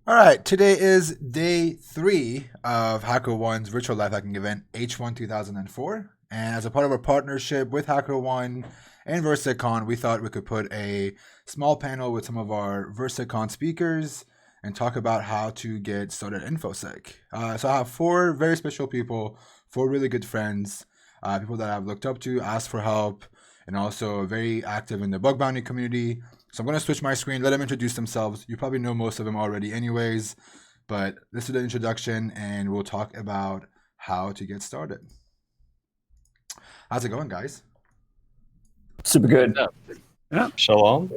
All right, today is day 3 of HackerOne's virtual life hacking event, H1 2004. And as a part of our partnership with HackerOne and VersaCon, we thought we could put a small panel with some of our VersaCon speakers and talk about how to get started at InfoSec. So I have 4 very special people, 4 really good friends, people that I've looked up to, asked for help, and also very active in the bug bounty community. So I'm going to switch my screen, let them introduce themselves. You probably know most of them already anyways, but this is the introduction and we'll talk about how to get started. How's it going, guys? Super good. Yeah. Shalom.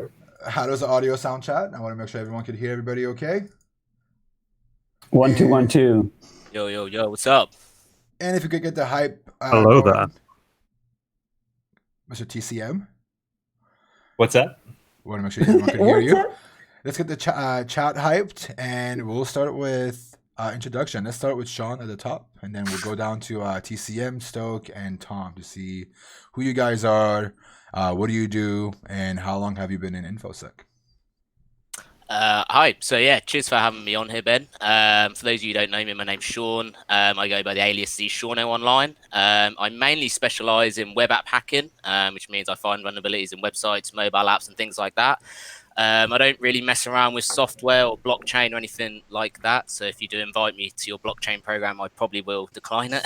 How does the audio sound, chat? I want to make sure everyone can hear everybody okay. 1 2 1 2. Yo, what's up? And if you could get the hype Hello going, there. Mr. TCM. What's that? I want to make sure everyone can hear you. Let's get the chat hyped, and we'll start with introduction. Let's start with Sean at the top, and then we'll go down to TCM, STOK, and Tom to see who you guys are, what do you do, and how long have you been in InfoSec? Hi. So yeah, cheers for having me on here, Ben. For those of you who don't know me, my name's Sean. I go by the alias zseano online. I mainly specialize in web app hacking, which means I find vulnerabilities in websites, mobile apps, and things like that. I don't really mess around with software or blockchain or anything like that. So if you do invite me to your blockchain program, I probably will decline it.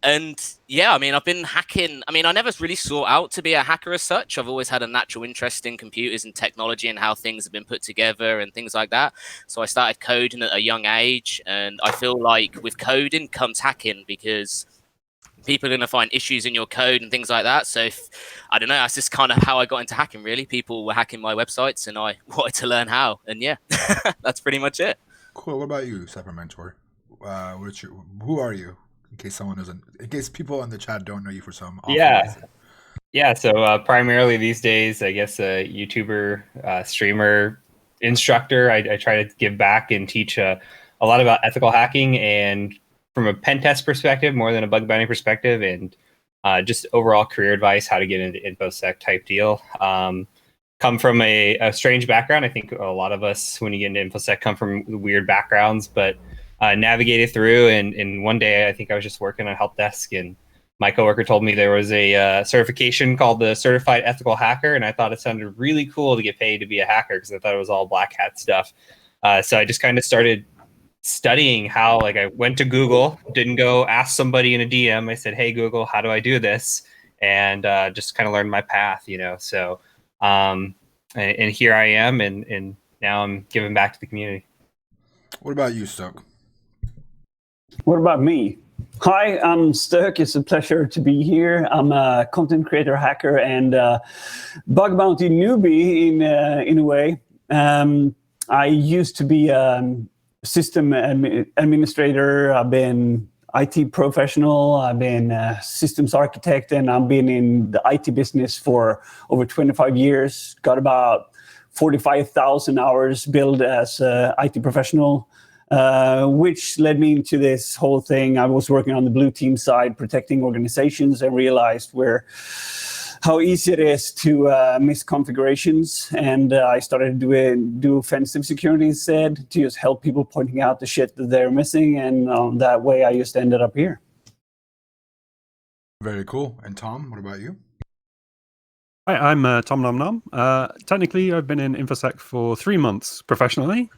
And yeah, I mean, I've been hacking. I mean, I never really sought out to be a hacker as such. I've always had a natural interest in computers and technology and how things have been put together and things like that. So I started coding at a young age. And I feel like with coding comes hacking because people are going to find issues in your code and things like that. So I don't know, that's just kind of how I got into hacking, really. People were hacking my websites and I wanted to learn how. And yeah, that's pretty much it. Cool. What about you, TheCyberMentor? Who are you? In case someone doesn't, in case people in the chat don't know you for some reason. Yeah. So primarily these days, I guess a YouTuber, streamer, instructor. I try to give back and teach a lot about ethical hacking and from a pen test perspective, more than a bug bounty perspective, and just overall career advice, how to get into InfoSec type deal. Come from a strange background. I think a lot of us, when you get into InfoSec, come from weird backgrounds, but navigated through. And one day, I think I was just working on help desk, and my coworker told me there was a certification called the Certified Ethical Hacker, and I thought it sounded really cool to get paid to be a hacker because I thought it was all black hat stuff. So I just kind of started studying how, like, I went to Google, didn't go ask somebody in a DM. I said, "Hey Google, how do I do this?" And just kind of learned my path, So, and here I am, and now I'm giving back to the community. What about you, Stoke? What about me? Hi, I'm Stuk. It's a pleasure to be here. I'm a content creator, hacker, and bug bounty newbie in a way. I used to be system administrator. I've been IT professional. I've been a systems architect, and I've been in the IT business for over 25 years. Got about 45,000 hours built as an IT professional, which led me into this whole thing. I was working on the blue team side, protecting organizations, and realized how easy it is to miss configurations. And I started to do offensive security instead, to just help people pointing out the shit that they're missing. And that way I just ended up here. Very cool. And Tom, what about you? Hi, I'm Tomnomnom. Technically, I've been in InfoSec for 3 months professionally.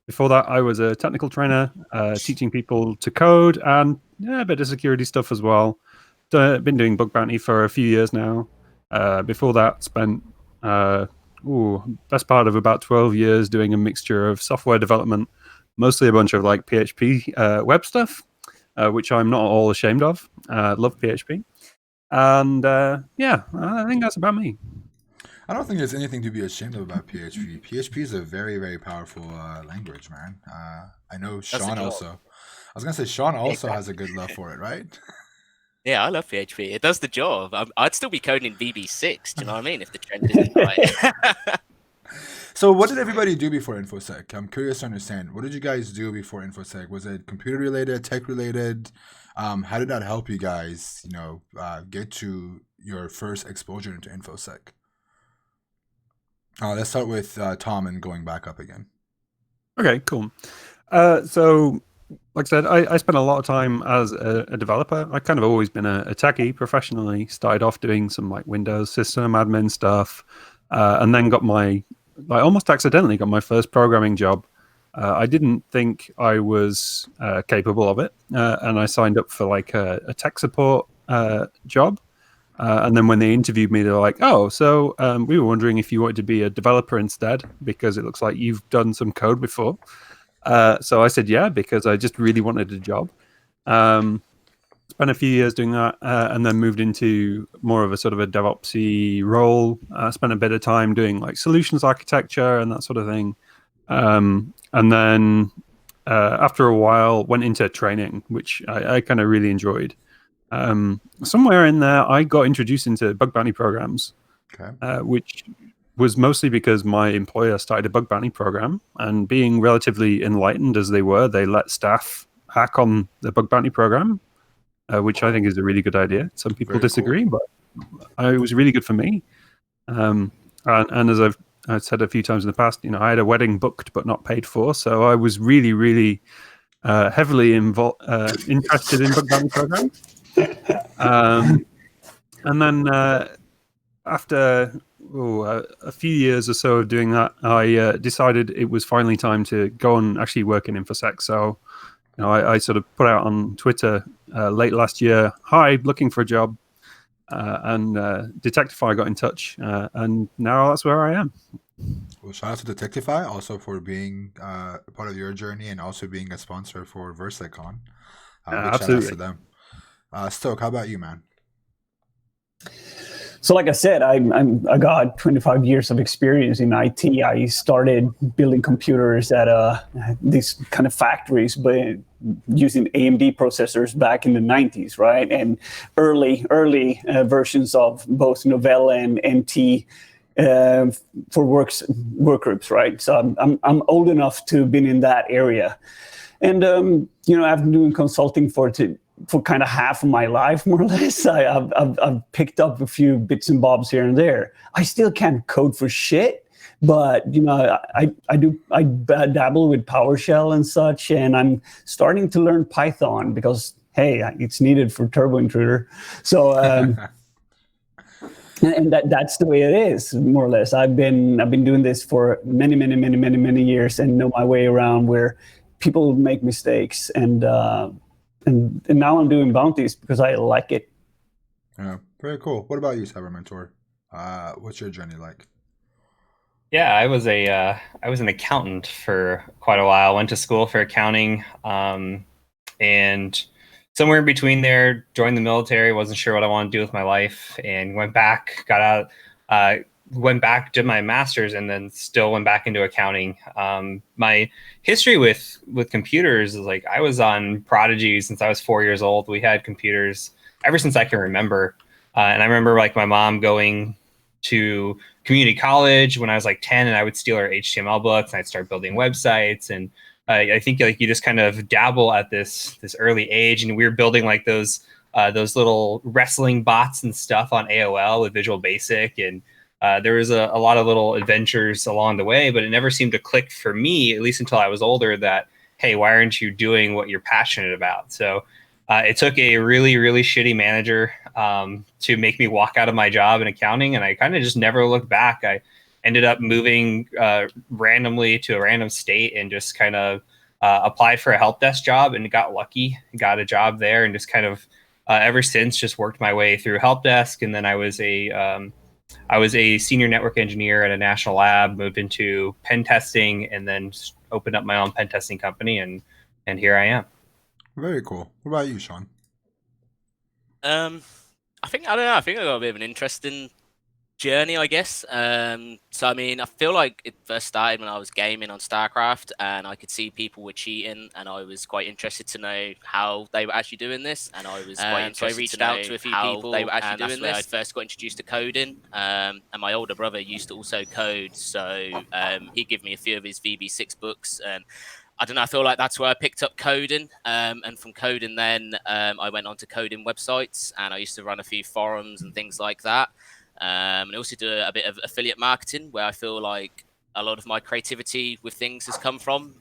Before that, I was a technical trainer, teaching people to code and a bit of security stuff as well. Been doing bug bounty for a few years now. Before that, spent best part of about 12 years doing a mixture of software development, mostly a bunch of like PHP web stuff, which I'm not all ashamed of. Love PHP. And I think that's about me. I don't think there's anything to be ashamed of about PHP. PHP is a very, very powerful language, man. I know Sean also. I was going to say Sean also has a good love for it, right? Yeah, I love PHP. It does the job. I'd still be coding in VB6. Do you know what I mean? If the trend isn't right. So what did everybody do before InfoSec? I'm curious to understand. What did you guys do before InfoSec? Was it computer related, tech related? How did that help you guys, get to your first exposure into InfoSec? Let's start with Tom and going back up again. Okay, cool. So, like I said, I spent a lot of time as a developer. I kind of always been a techie professionally. Started off doing some like Windows system admin stuff, and then almost accidentally got my first programming job. I didn't think I was capable of it, and I signed up for like a tech support job. And then when they interviewed me, they were like, "Oh, so we were wondering if you wanted to be a developer instead, because it looks like you've done some code before." So I said, "Yeah," because I just really wanted a job. Spent a few years doing that, and then moved into more of a sort of a DevOpsy role. Spent a bit of time doing like solutions architecture and that sort of thing. And then after a while, went into training, which I kind of really enjoyed. Somewhere in there, I got introduced into bug bounty programs, which was mostly because my employer started a bug bounty program, and being relatively enlightened as they were, they let staff hack on the bug bounty program, which I think is a really good idea. Some people disagree, but it was really good for me. And as I've said a few times in the past, I had a wedding booked but not paid for, so I was really, really heavily interested in bug bounty programs. And then after a few years or so of doing that, I decided it was finally time to go and actually work in InfoSec. So, I sort of put out on Twitter late last year, "Hi, looking for a job," and Detectify got in touch, and now that's where I am. Well, shout out to Detectify also for being a part of your journey and also being a sponsor for VersaCon. Big shout outs to them. STOK, how about you, man? So like I said, I got 25 years of experience in IT. I started building computers at these kind of factories, but using AMD processors back in the 90s, right? And early versions of both Novell and NT for work groups, right? So I'm old enough to have been in that area. And, I've been doing consulting for kind of half of my life, more or less. I've picked up a few bits and bobs here and there. I still can't code for shit, but I dabble with PowerShell and such, and I'm starting to learn Python because hey, it's needed for Turbo Intruder. So and that's the way it is, more or less. I've been doing this for many years and know my way around where people make mistakes, and now I'm doing bounties because I like it. Yeah, very cool. What about you, CyberMentor? What's your journey like? Yeah, I was an accountant for quite a while. Went to school for accounting, and somewhere in between there, joined the military. Wasn't sure what I wanted to do with my life, and went back, got out. Went back, did my master's, and then still went back into accounting. My history with computers is like I was on Prodigy since I was 4 years old. We had computers ever since I can remember. And I remember like my mom going to community college when I was like 10, and I would steal her HTML books and I'd start building websites. And I think like you just kind of dabble at this early age, and we were building like those little wrestling bots and stuff on AOL with Visual Basic, and there was a lot of little adventures along the way, but it never seemed to click for me, at least until I was older, that, hey, why aren't you doing what you're passionate about? So it took a really, really shitty manager to make me walk out of my job in accounting, and I kind of just never looked back. I ended up moving randomly to a random state and just kind of applied for a help desk job and got lucky, got a job there, and just kind of ever since just worked my way through help desk. And then I was a senior network engineer at a national lab, moved into pen testing, and then opened up my own pen testing company, and here I am. Very cool. What about you, Sean? I think I got a bit of an interesting journey, I guess. So I mean, I feel like it first started when I was gaming on StarCraft, and I could see people were cheating, and I was quite interested to know how they were actually doing this. And I was quite interested. So I reached out to a few people they were actually doing this. I first got introduced to coding, and my older brother used to also code, so he gave me a few of his VB6 books, and I don't know, I feel like that's where I picked up coding. And from coding then, I went on to coding websites, and I used to run a few forums and things like that. And I also do a bit of affiliate marketing, where I feel like a lot of my creativity with things has come from,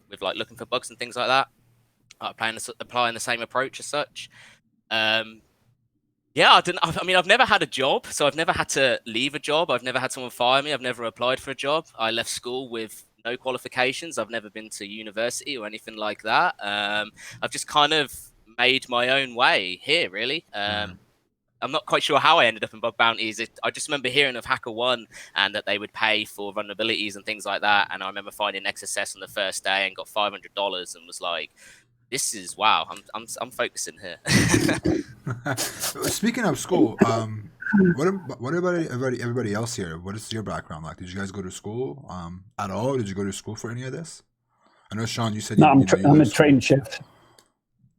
with like looking for bugs and things like that. Applying the same approach as such. Yeah, I've never had a job, so I've never had to leave a job. I've never had someone fire me. I've never applied for a job. I left school with no qualifications. I've never been to university or anything like that. I've just kind of made my own way here, really. I'm not quite sure how I ended up in Bug Bounties. I just remember hearing of HackerOne and that they would pay for vulnerabilities and things like that. And I remember finding XSS on the first day and got $500 and was like, this is wow. I'm focusing here. Speaking of school, what about everybody else here? What is your background like? Did you guys go to school at all? Did you go to school for any of this? I know, Sean, you said no, I'm a trained chef.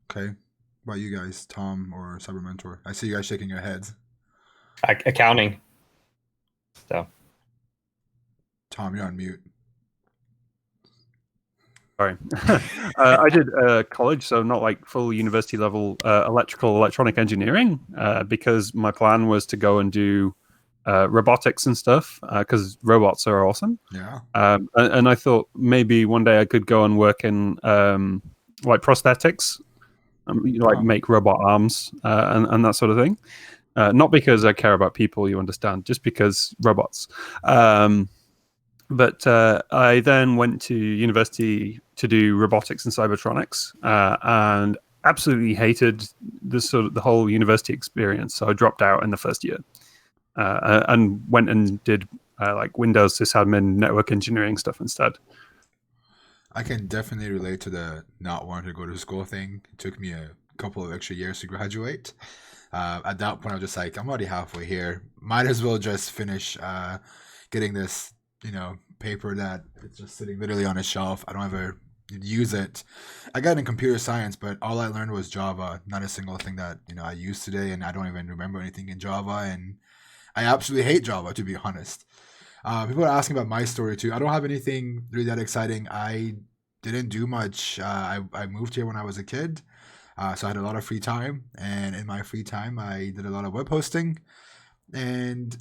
Okay. What about you guys, Tom or CyberMentor? I see you guys shaking your heads. Accounting. So, Tom, you're on mute. Sorry. I did college, so not like full university level electronic engineering, because my plan was to go and do robotics and stuff, because robots are awesome. Yeah. And I thought maybe one day I could go and work in like prosthetics, make robot arms and that sort of thing. Not because I care about people, you understand, just because robots. But I then went to university to do robotics and cybertronics, and absolutely hated the whole university experience. So I dropped out in the first year, and went and did like Windows sysadmin network engineering stuff instead. I can definitely relate to the not wanting to go to school thing. It took me a couple of extra years to graduate. At that point, I was just like, I'm already halfway here. Might as well just finish getting this, paper that it's just sitting literally on a shelf. I don't ever use it. I got in computer science, but all I learned was Java. Not a single thing that I use today, and I don't even remember anything in Java. And I absolutely hate Java, to be honest. People are asking about my story too. I don't have anything really that exciting. I didn't do much. I moved here when I was a kid, so I had a lot of free time. And in my free time, I did a lot of web hosting. And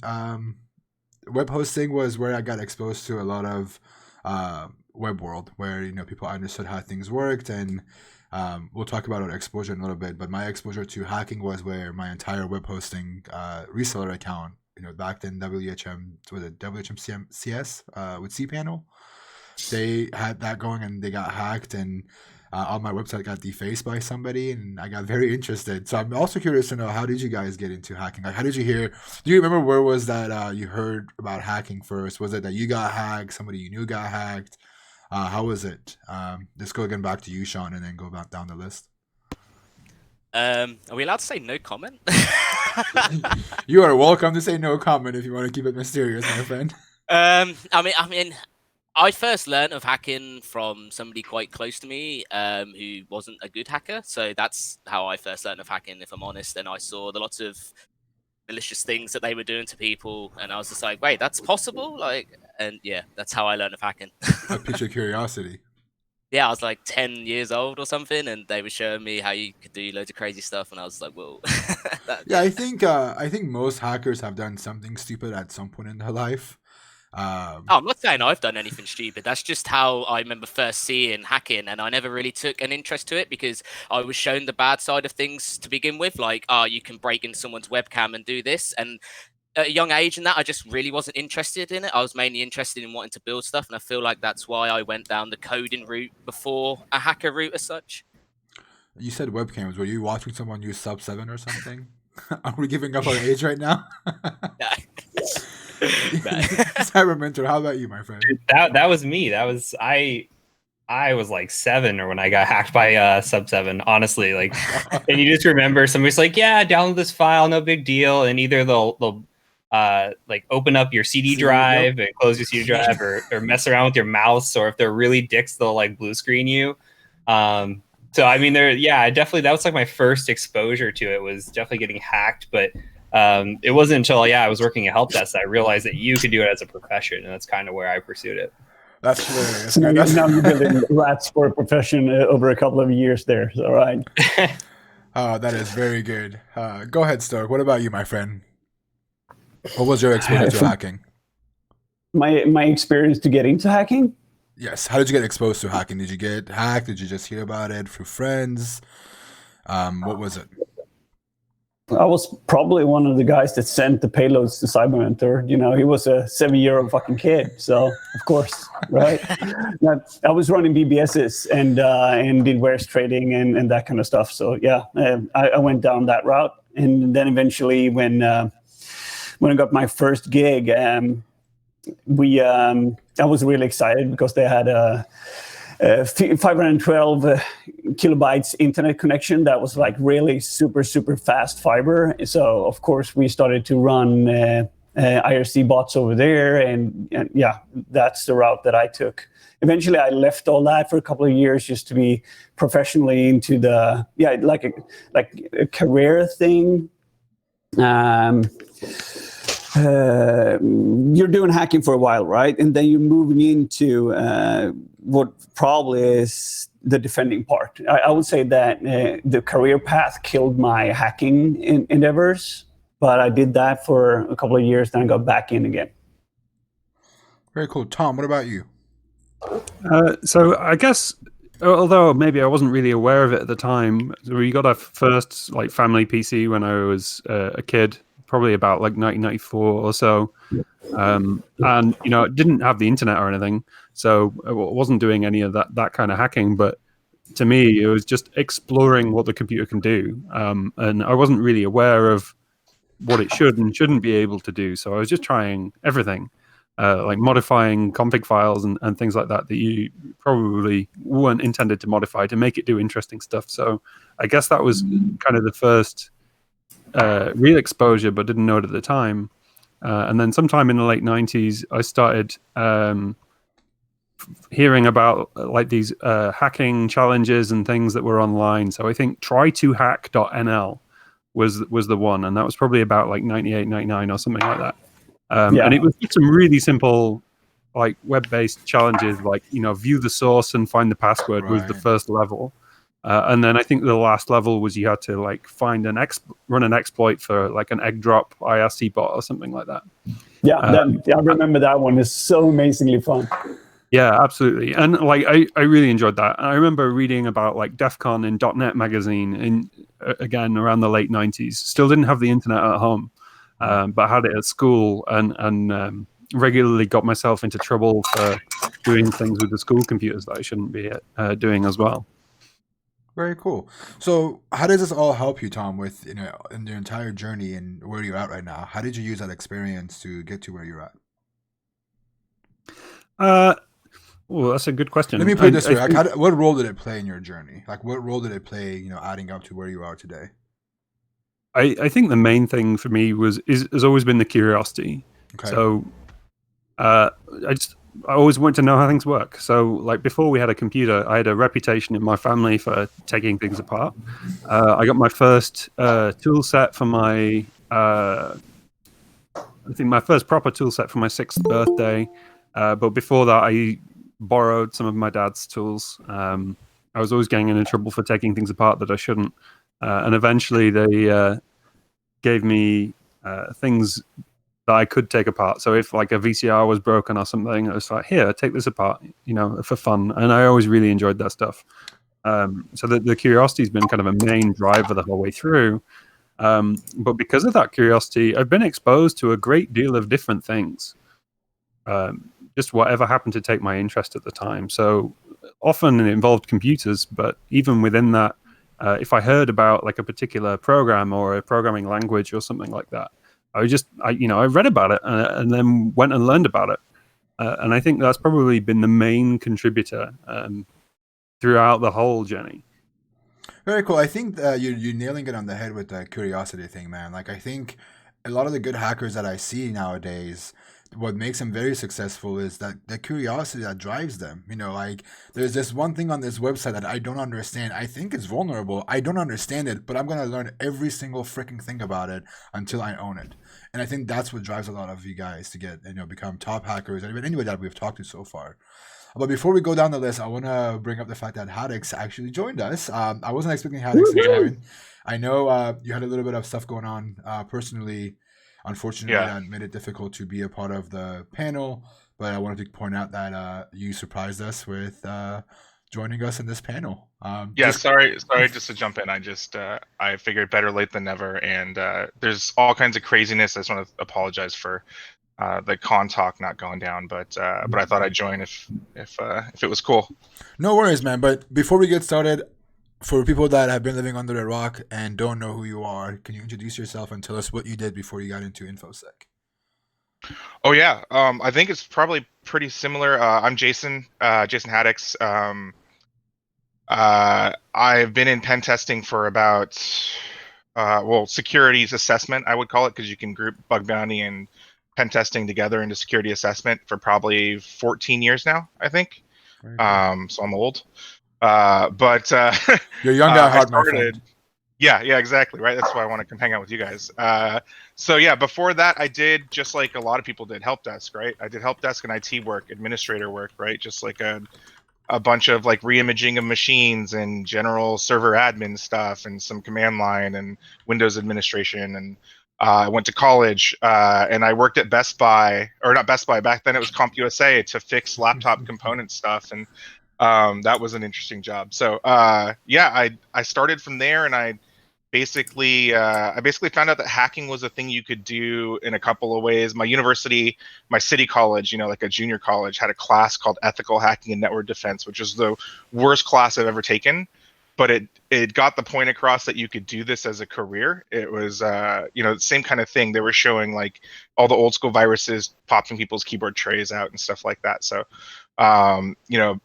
web hosting was where I got exposed to a lot of web world, where people understood how things worked. And we'll talk about our exposure in a little bit. But my exposure to hacking was where my entire web hosting reseller account, back then WHM CS with cPanel, they had that going and they got hacked, and all my website got defaced by somebody, and I got very interested. So I'm also curious to know, how did you guys get into hacking? Like, how did you hear? Do you remember where was that you heard about hacking first? Was it that you got hacked? Somebody you knew got hacked? How was it? Let's go again back to you, Sean, and then go back down the list. Are we allowed to say no comment? You are welcome to say no comment if you want to keep it mysterious, my friend. I first learned of hacking from somebody quite close to me, who wasn't a good hacker. So that's how I first learned of hacking, if I'm honest. And I saw the lots of malicious things that they were doing to people, and I was just like, wait, that's possible? And yeah, that's how I learned of hacking. A piqued your curiosity. Yeah, I was like 10 years old or something, and they were showing me how you could do loads of crazy stuff, and I was like, whoa. Yeah, I think most hackers have done something stupid at some point in their life. I'm not saying I've done anything stupid. That's just how I remember first seeing hacking, and I never really took an interest to it because I was shown the bad side of things to begin with, like, you can break into someone's webcam and do this. And at a young age in that, I just really wasn't interested in it. I was mainly interested in wanting to build stuff, and I feel like that's why I went down the coding route before a hacker route as such. You said webcams. Were you watching someone use Sub 7 or something? Are we giving up our age right now? CyberMentor, how about you, my friend? That was me. I was like 7 or when I got hacked by Sub 7, honestly. Like, and you just remember somebody's like, yeah, download this file, no big deal. And either they'll like open up your CD drive and close your CD drive, or mess around with your mouse, or if they're really dicks, they'll like blue screen you. So I mean, definitely that was like my first exposure to it, was definitely getting hacked, but it wasn't until I was working at help desk that I realized that you could do it as a profession, and that's kind of where I pursued it. That's hilarious. So now you're building rats for a profession over a couple of years there. All right. That is very good. Go ahead, STOK. What about you, my friend? What was your exposure to hacking? My experience to get into hacking? Yes. How did you get exposed to hacking? Did you get hacked? Did you just hear about it through friends? What was it? I was probably one of the guys that sent the payloads to CyberMentor. You know, he was a 7-year-old fucking kid, so of course, right? I was running BBSs and did wares trading and that kind of stuff. So yeah, I went down that route, and then eventually when I got my first gig, I was really excited because they had a 512 kilobytes internet connection that was like really super fast fiber. So of course we started to run IRC bots over there, and yeah, that's the route that I took. Eventually I left all that for a couple of years just to be professionally into the like a career thing. You're doing hacking for a while, right? And then you're moving into what probably is the defending part. I would say that the career path killed my hacking endeavors, but I did that for a couple of years, then I got back in again. Very cool. Tom, what about you? So I guess, although maybe I wasn't really aware of it at the time, we got our first like family PC when I was a kid, probably about like 1994 or so. And, you know, it didn't have the internet or anything, so I wasn't doing any of that kind of hacking. But to me, it was just exploring what the computer can do. And I wasn't really aware of what it should and shouldn't be able to do. So I was just trying everything, like modifying config files and things like that you probably weren't intended to modify to make it do interesting stuff. So I guess that was kind of the first real exposure, but didn't know it at the time. And then sometime in the late 90s, I started hearing about like these hacking challenges and things that were online. So I think try2hack.nl was the one, and that was probably about like 98, 99 or something like that. And it was just some really simple like web-based challenges, like, you know, view the source and find the password was the first level. And then I think the last level was you had to like find run an exploit for like an egg drop IRC bot or something like that. Yeah, I remember that one. It's so amazingly fun. Yeah, absolutely. And like I really enjoyed that. I remember reading about like DEF CON in .NET magazine in again around the late 90s. Still didn't have the internet at home, but had it at school and regularly got myself into trouble for doing things with the school computers that I shouldn't be doing as well. Very cool. So how does this all help you, Tom, with, you know, in your entire journey and where you're at right now? How did you use that experience to get to where you're at? Well, that's a good question. Let me put it this way. Like, what role did it play in your journey? Like, what role did it play, you know, adding up to where you are today? I think the main thing for me has always been the curiosity. Okay. So I always want to know how things work. So like before we had a computer, I had a reputation in my family for taking things apart. I got my first tool set for my, I think my first proper tool set for my 6th birthday. But before that, I borrowed some of my dad's tools. I was always getting into trouble for taking things apart that I shouldn't. And eventually they gave me things that I could take apart. So if like a VCR was broken or something, I was like, here, take this apart, you know, for fun. And I always really enjoyed that stuff. So the curiosity has been kind of a main driver the whole way through. But because of that curiosity, I've been exposed to a great deal of different things. Just whatever happened to take my interest at the time. So often it involved computers, but even within that, if I heard about like a particular program or a programming language or something like that, I read about it and then went and learned about it. And I think that's probably been the main contributor throughout the whole journey. Very cool. I think you're nailing it on the head with the curiosity thing, man. Like, I think a lot of the good hackers that I see nowadays, what makes them very successful is that the curiosity that drives them. You know, like there's this one thing on this website that I don't understand. I think it's vulnerable. I don't understand it, but I'm going to learn every single freaking thing about it until I own it. And I think that's what drives a lot of you guys to get, you know, become top hackers, and even anybody that we've talked to so far. But before we go down the list, I want to bring up the fact that jhaddix actually joined us. I wasn't expecting jhaddix to join. I know you had a little bit of stuff going on personally. Unfortunately, that made it difficult to be a part of the panel. But I wanted to point out that you surprised us with joining us in this panel. Sorry, just to jump in. I figured better late than never, and there's all kinds of craziness. I just want to apologize for the con talk not going down, but I thought I'd join if it was cool. No worries, man. But before we get started, for people that have been living under a rock and don't know who you are, can you introduce yourself and tell us what you did before you got into InfoSec? Oh yeah, I think it's probably pretty similar. I'm Jason jhaddix. I've been in pen testing for about securities assessment, I would call it, because you can group bug bounty and pen testing together into security assessment for probably 14 years now, I think. So I'm old. But you're young at heart, my friend. Yeah, exactly, right? That's why I want to come hang out with you guys. Before that, I did, just like a lot of people did, help desk, right? I did help desk and IT work, administrator work, right? Just like a bunch of like re-imaging of machines and general server admin stuff and some command line and Windows administration. And I went to college and I worked at Best Buy, or not Best Buy, back then it was CompUSA, to fix laptop component stuff. And that was an interesting job. So I started from there, and I basically found out that hacking was a thing you could do in a couple of ways. My university, my city college, like a junior college, had a class called Ethical Hacking and Network Defense, which was the worst class I've ever taken. But it got the point across that you could do this as a career. It was the same kind of thing. They were showing like all the old school viruses popping people's keyboard trays out and stuff like that. So and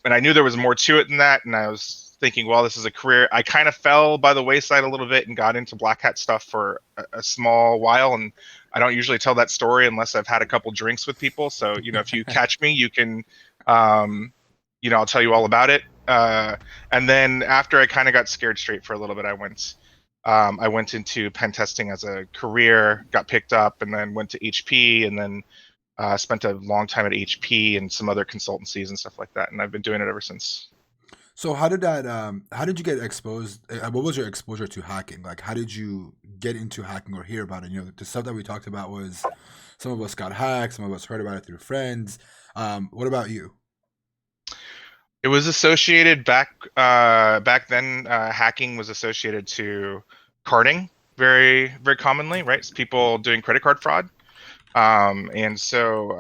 I knew there was more to it than that, and I was thinking, well, this is a career. I kind of fell by the wayside a little bit and got into black hat stuff for a small while, and I don't usually tell that story unless I've had a couple drinks with people. So if you catch me, you can I'll tell you all about it. And then after I kind of got scared straight for a little bit, I went into pen testing as a career, got picked up, and then went to HP, and then spent a long time at HP and some other consultancies and stuff like that, and I've been doing it ever since. So how did you get exposed? What was your exposure to hacking? Like, how did you get into hacking or hear about it? The stuff that we talked about was, some of us got hacked, some of us heard about it through friends. What about you? It was associated back then. Hacking was associated to carding very, very commonly, right? So people doing credit card fraud. And so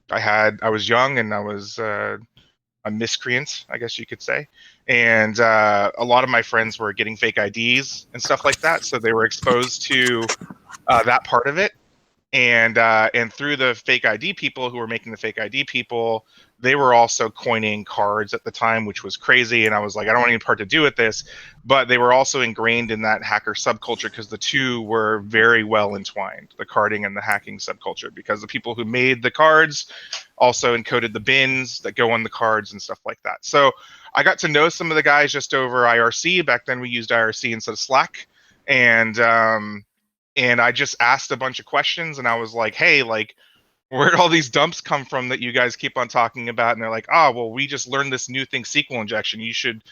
I was young, and I was a miscreant, I guess you could say. And a lot of my friends were getting fake IDs and stuff like that. So they were exposed to that part of it. And through the fake ID people who were making the fake ID people, they were also coining cards at the time, which was crazy. And I was like, I don't want any part to do with this. But they were also ingrained in that hacker subculture, because the two were very well entwined, the carding and the hacking subculture, because the people who made the cards also encoded the bins that go on the cards and stuff like that. So I got to know some of the guys just over IRC. Back then we used IRC instead of Slack. And I just asked a bunch of questions, and I was like, hey, like, where'd all these dumps come from that you guys keep on talking about? And they're like, well, we just learned this new thing, SQL injection. You should,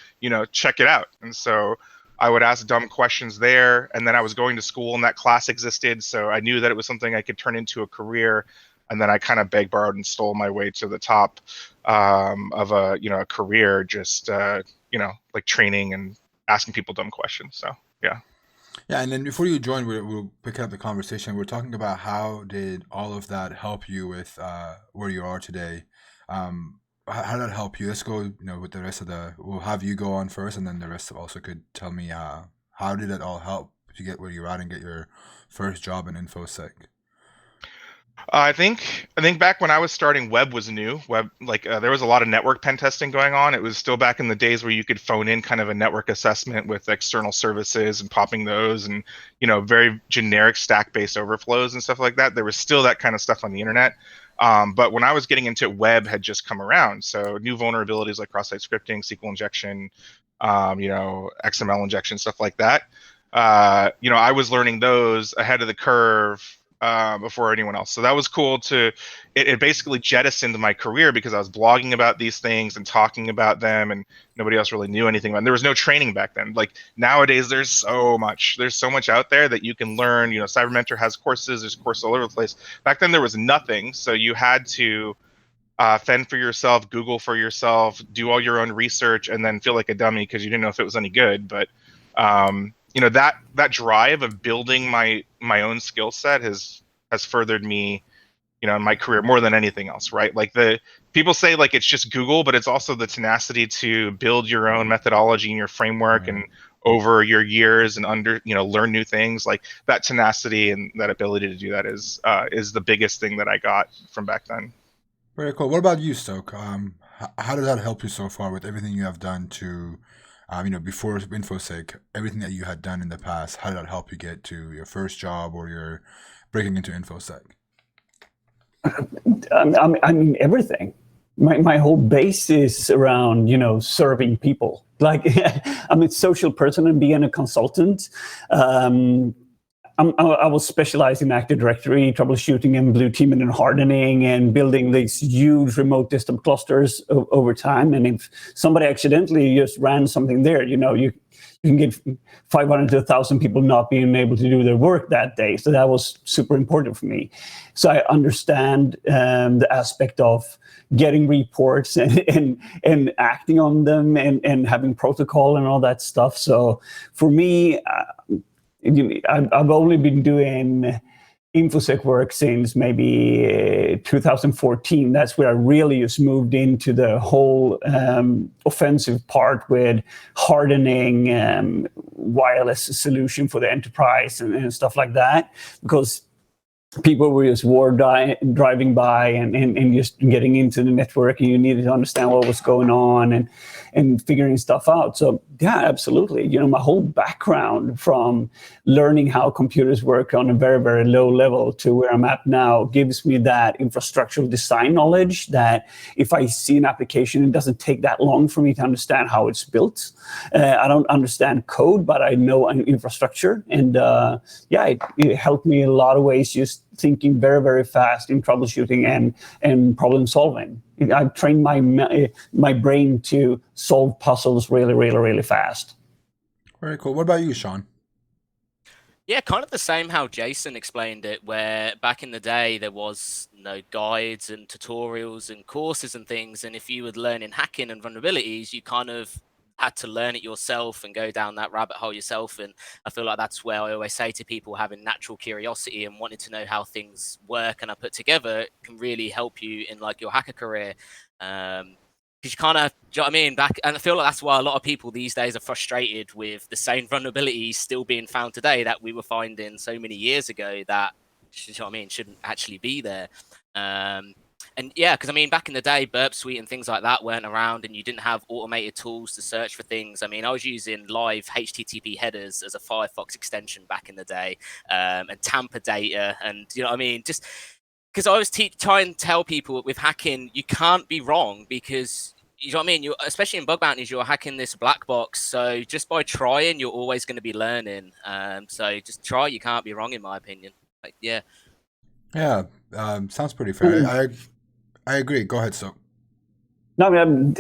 check it out. And so I would ask dumb questions there. And then I was going to school, and that class existed. So I knew that it was something I could turn into a career. And then I kind of begged, borrowed, and stole my way to the top of a career, just, like training and asking people dumb questions. So, yeah. Yeah, and then before you join, we'll pick up the conversation. We're talking about how did all of that help you with where you are today. How did that help you? Let's go, with the rest of we'll have you go on first, and then the rest also could tell me how did it all help to get where you're at and get your first job in InfoSec? I think back when I was starting, web was new. There was a lot of network pen testing going on. It was still back in the days where you could phone in kind of a network assessment with external services and popping those, and very generic stack-based overflows and stuff like that. There was still that kind of stuff on the internet. But when I was getting into it, web had just come around. So new vulnerabilities like cross-site scripting, SQL injection, XML injection, stuff like that. I was learning those ahead of the curve before anyone else. So that was cool it basically jettisoned my career because I was blogging about these things and talking about them, and nobody else really knew anything about them. There was no training back then. Like nowadays, there's so much out there that you can learn. You know, CyberMentor has courses, there's courses all over the place. Back then there was nothing. So you had to fend for yourself, Google for yourself, do all your own research, and then feel like a dummy because you didn't know if it was any good. But you know, that drive of building my own skill set has furthered me, you know, in my career more than anything else, right? Like the people say like it's just Google, but it's also the tenacity to build your own methodology and your framework and over your years and learn new things. Like that tenacity and that ability to do that is the biggest thing that I got from back then. Very cool. What about you, STOK? How does that help you so far with everything you have done to before InfoSec, everything that you had done in the past, how did that help you get to your first job or your breaking into InfoSec? I mean, everything. My whole base is around, serving people. Like, I'm a social person and being a consultant. I was specialized in Active Directory, troubleshooting and blue teaming and hardening and building these huge remote desktop clusters over time. And if somebody accidentally just ran something there, you can get 500 to 1,000 people not being able to do their work that day. So that was super important for me. So I understand the aspect of getting reports and acting on them and having protocol and all that stuff. So for me, I've only been doing InfoSec work since maybe 2014. That's where I really just moved into the whole offensive part with hardening, wireless solution for the enterprise and stuff like that. Because people were just driving by and just getting into the network, and you needed to understand what was going on and figuring stuff out. So yeah, absolutely. My whole background from learning how computers work on a very, very low level to where I'm at now gives me that infrastructural design knowledge that if I see an application, it doesn't take that long for me to understand how it's built. I don't understand code, but I know an infrastructure. And it helped me in a lot of ways, just thinking very, very fast in troubleshooting and problem solving. I've trained my brain to solve puzzles really, really, really fast. Very cool. What about you, Sean? Yeah, kind of the same how Jason explained it, where back in the day there was no guides and tutorials and courses and things, and if you were learning hacking and vulnerabilities, you kind of had to learn it yourself and go down that rabbit hole yourself. And I feel like that's where I always say to people, having natural curiosity and wanting to know how things work and are put together can really help you in like your hacker career. Because you kind of, do you know what I mean? And I feel like that's why a lot of people these days are frustrated with the same vulnerabilities still being found today that we were finding so many years ago that, you know what I mean, shouldn't actually be there. And yeah, because I mean, back in the day, Burp Suite and things like that weren't around, and you didn't have automated tools to search for things. I mean, I was using live HTTP headers as a Firefox extension back in the day, and tamper data, and you know what I mean? Just because I was trying to tell people with hacking, you can't be wrong because, you know what I mean? Especially in Bug Bounties, you're hacking this black box. So just by trying, you're always going to be learning. So just try, you can't be wrong, in my opinion. Like, yeah. Yeah, sounds pretty fair. I agree. Go ahead, STOK. No, I mean,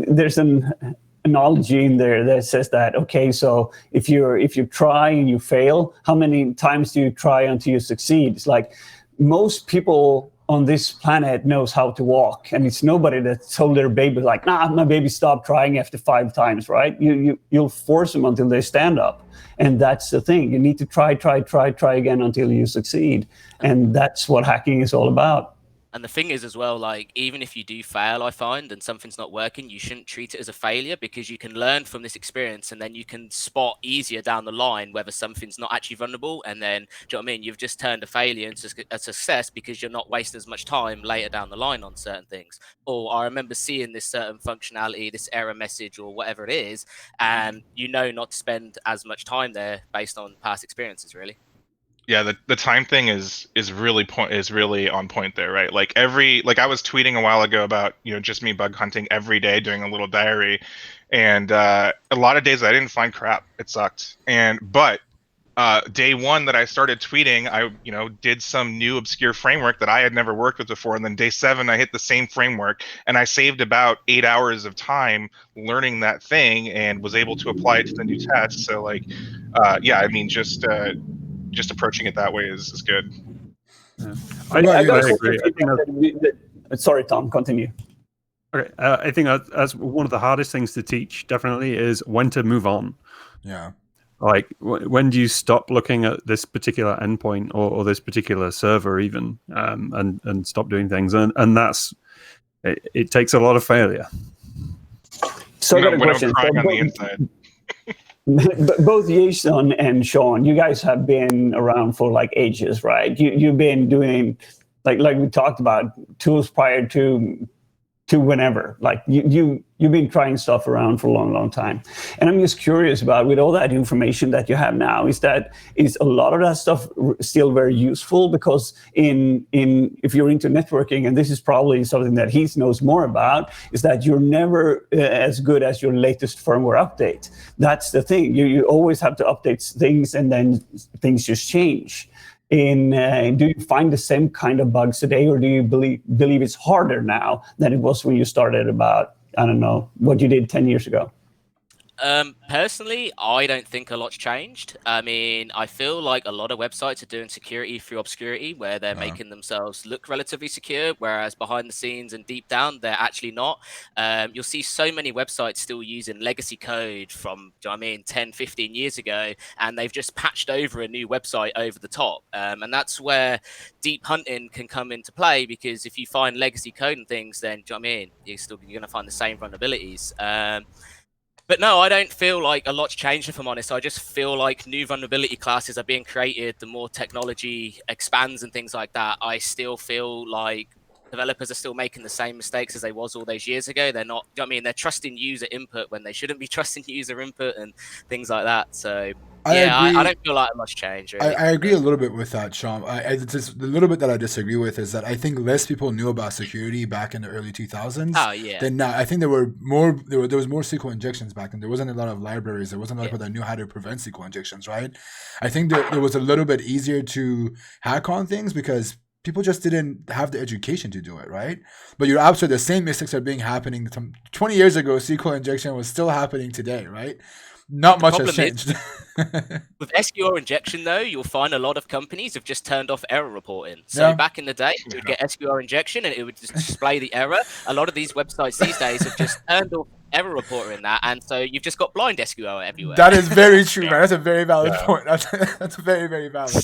there's an analogy in there that says that, okay, so if you try and you fail, how many times do you try until you succeed? It's like most people on this planet knows how to walk, and it's nobody that told their baby like, nah, my baby stopped trying after 5 times, right? You'll force them until they stand up. And that's the thing. You need to try again until you succeed. And that's what hacking is all about. And the thing is as well, like, even if you do fail, I find, and something's not working, you shouldn't treat it as a failure, because you can learn from this experience and then you can spot easier down the line whether something's not actually vulnerable. And then, do you know what I mean? You've just turned a failure into a success because you're not wasting as much time later down the line on certain things. Or I remember seeing this certain functionality, this error message or whatever it is, and you know not to spend as much time there based on past experiences, really. Yeah, the time thing is really on point there, right? Like I was tweeting a while ago about, just me bug hunting every day, doing a little diary, and a lot of days I didn't find crap. It sucked. But day one that I started tweeting, I did some new obscure framework that I had never worked with before, and then day 7 I hit the same framework, and I saved about 8 hours of time learning that thing and was able to apply it to the new test. So like, yeah, I mean, just approaching it that way is good. Yeah. What about you, got Lex? a agree. I think sorry, Tom, continue. Okay, I think that's one of the hardest things to teach. Definitely is when to move on. Yeah. Like when do you stop looking at this particular endpoint or this particular server even, and stop doing things, and that's it takes a lot of failure. So I got a When I'm question. crying So on the inside. both Jason and Sean, you guys have been around for like ages, right? You've been doing like we talked about tools prior to whenever. Like you've been trying stuff around for a long time, and I'm just curious about, with all that information that you have now, is a lot of that stuff still very useful? Because if you're into networking, and this is probably something that Heath knows more about, is that you're never as good as your latest firmware update. That's the thing. You always have to update things, and then things just change. Do you find the same kind of bugs today, or do you believe it's harder now than it was when you started about, I don't know, what you did 10 years ago? Personally, I don't think a lot's changed. I mean, I feel like a lot of websites are doing security through obscurity, where they're making themselves look relatively secure, whereas behind the scenes and deep down, they're actually not. You'll see so many websites still using legacy code from, 10, 15 years ago, and they've just patched over a new website over the top. And that's where deep hunting can come into play, because if you find legacy code and things, then, you're going to find the same vulnerabilities. But no, I don't feel like a lot's changed, if I'm honest. I just feel like new vulnerability classes are being created. The more technology expands and things like that, I still feel like developers are still making the same mistakes as they was all those years ago. They're not, they're trusting user input when they shouldn't be trusting user input and things like that. So I don't feel like much change, really. I agree a little bit with that, Sean. It's just the little bit that I disagree with is that I think less people knew about security back in the early 2000s Oh, yeah. than now. I think there was more SQL injections back then. There wasn't a lot of libraries. There wasn't a lot of people that knew how to prevent SQL injections, right? I think there was a little bit easier to hack on things because people just didn't have the education to do it, right? But you're absolutely, the same mistakes are happening 20 years ago. SQL injection was still happening today, right? Not much has changed. With SQL injection, though, you'll find a lot of companies have just turned off error reporting. So back in the day, you would get SQL injection and it would just display the error. A lot of these websites these days have just turned off error reporting that, and so you've just got blind SQL everywhere. That is very true, man. That's a very valid point. That's very, very valid.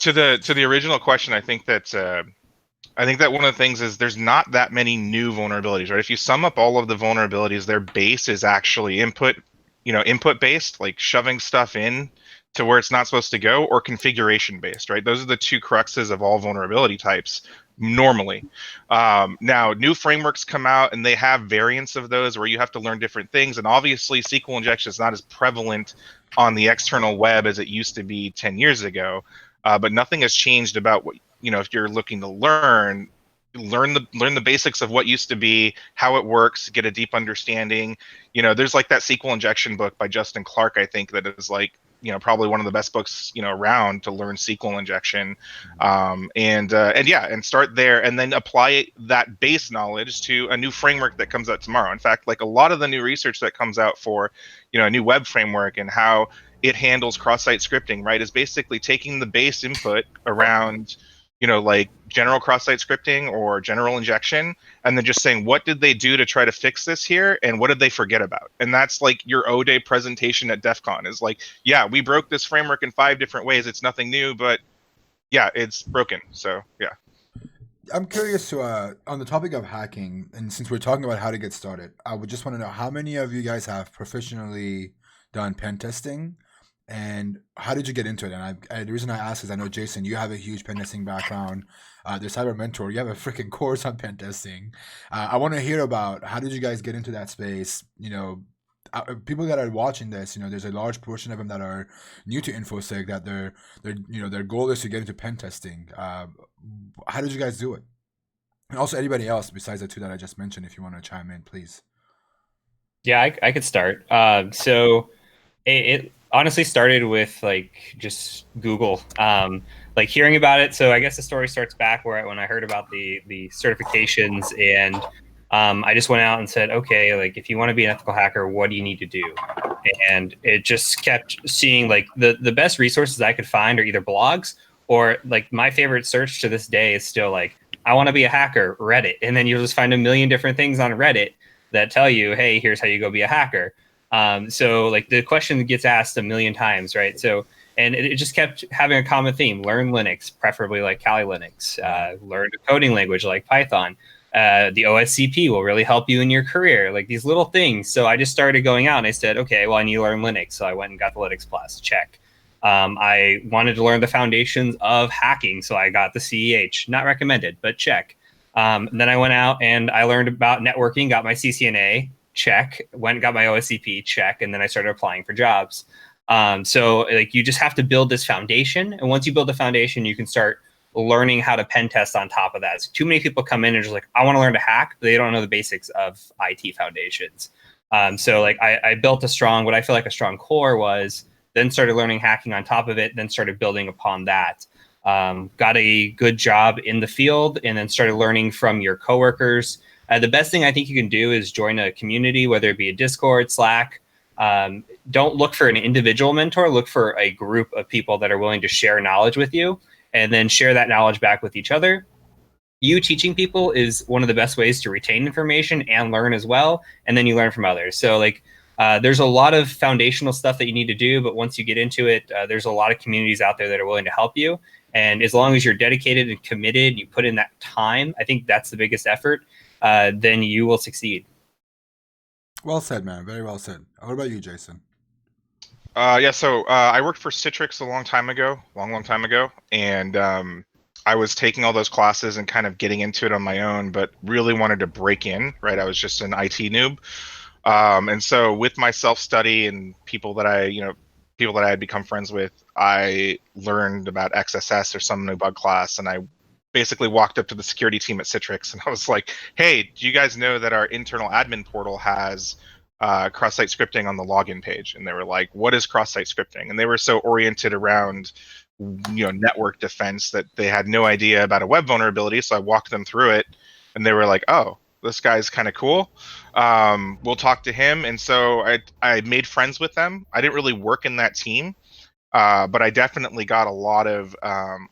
To the original question, I think that one of the things is there's not that many new vulnerabilities, right? If you sum up all of the vulnerabilities, their base is actually input based, like shoving stuff in to where it's not supposed to go, or configuration based, right? Those are the two cruxes of all vulnerability types normally. Now, new frameworks come out and they have variants of those where you have to learn different things. And obviously, SQL injection is not as prevalent on the external web as it used to be 10 years ago. But nothing has changed about what, if you're looking to learn the basics of what used to be, how it works, get a deep understanding. There's like that SQL injection book by Justin Clark, I think, that is like, probably one of the best books, around to learn SQL injection. And start there and then apply that base knowledge to a new framework that comes out tomorrow. In fact, like a lot of the new research that comes out for, a new web framework and how it handles cross-site scripting, right, is basically taking the base input around, like general cross-site scripting or general injection, and then just saying, what did they do to try to fix this here, and what did they forget about? And that's like your O-Day presentation at DEF CON is like, yeah, we broke this framework in 5 different ways. It's nothing new, but yeah, it's broken. So yeah. I'm curious to on the topic of hacking, and since we're talking about how to get started, I would just want to know how many of you guys have professionally done pen testing. And how did you get into it? And the reason I ask is I know, Jason, you have a huge pen testing background. TheCyberMentor, you have a freaking course on pen testing. I want to hear about how did you guys get into that space? People that are watching this, there's a large portion of them that are new to InfoSec, that their goal is to get into pen testing. How did you guys do it? And also anybody else besides the two that I just mentioned, if you want to chime in, please. Yeah, I could start. So it honestly started with like just Google, like hearing about it. So I guess the story starts back when I heard about the certifications, and I just went out and said, okay, like if you want to be an ethical hacker, what do you need to do? And it just kept seeing like the best resources I could find are either blogs or like my favorite search to this day is still like, I want to be a hacker, Reddit. And then you'll just find a million different things on Reddit that tell you, hey, here's how you go be a hacker. So like the question gets asked a million times, right? So, and it just kept having a common theme: learn Linux, preferably like Kali Linux, learn a coding language like Python. The OSCP will really help you in your career, like these little things. So I just started going out and I said, okay, well, I need to learn Linux. So I went and got the Linux Plus, check. I wanted to learn the foundations of hacking. So I got the CEH, not recommended, but check. Then I went out and I learned about networking, got my CCNA, check, went and got my OSCP, check, and then I started applying for jobs. So like you just have to build this foundation, and once you build the foundation, you can start learning how to pen test on top of that. So too many people come in and just like, I want to learn to hack, but they don't know the basics of IT foundations. So like I built what I feel like a strong core was, then started learning hacking on top of it, then started building upon that. Got a good job in the field, and then started learning from your coworkers. The best thing I think you can do is join a community, whether it be a Discord, Slack. Don't look for an individual mentor. Look for a group of people that are willing to share knowledge with you, and then share that knowledge back with each other. You teaching people is one of the best ways to retain information and learn as well, and then you learn from others. So like there's a lot of foundational stuff that you need to do, but once you get into it, there's a lot of communities out there that are willing to help you. And as long as you're dedicated and committed, you put in that time, I think that's the biggest effort, then you will succeed. Well said, man. Very well said. What about you, Jason? So I worked for Citrix a long time ago, long time ago, and I was taking all those classes and kind of getting into it on my own, but really wanted to break in, right? I was just an IT noob. And so with my self-study and people that I had become friends with, I learned about XSS or some new bug class, and I basically walked up to the security team at Citrix and I was like, hey, do you guys know that our internal admin portal has cross-site scripting on the login page? And they were like, what is cross-site scripting? And they were so oriented around network defense that they had no idea about a web vulnerability. So I walked them through it and they were like, oh, this guy's kind of cool. We'll talk to him. And so I made friends with them. I didn't really work in that team, but I definitely got a lot of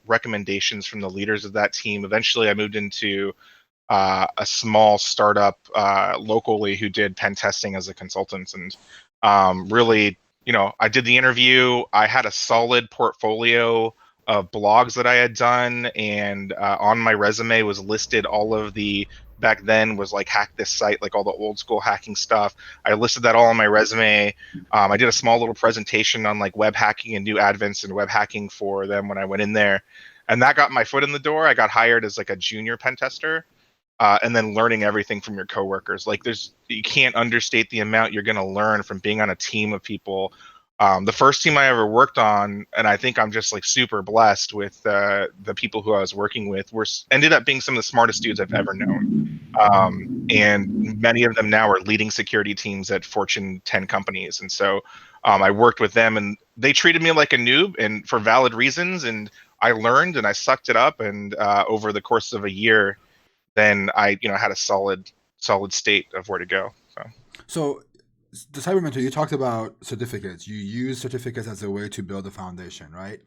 recommendations from the leaders of that team. Eventually, I moved into a small startup locally who did pen testing as a consultant. And really, I did the interview. I had a solid portfolio of blogs that I had done, and on my resume was listed all of the, back then was like hack this site, like all the old school hacking stuff. I listed that all on my resume. I did a small little presentation on like web hacking and new advents and web hacking for them when I went in there, and that got my foot in the door. I got hired as like a junior pen tester, and then learning everything from your coworkers. Like you can't understate the amount you're going to learn from being on a team of people. The first team I ever worked on, and I think I'm just like super blessed with the people who I was working with, ended up being some of the smartest dudes I've ever known. And many of them now are leading security teams at Fortune 10 companies. And so I worked with them, and they treated me like a noob, and for valid reasons. And I learned and I sucked it up. And over the course of a year, then I had a solid state of where to go. So the TheCyberMentor, you talked about certificates. You use certificates as a way to build a foundation, right?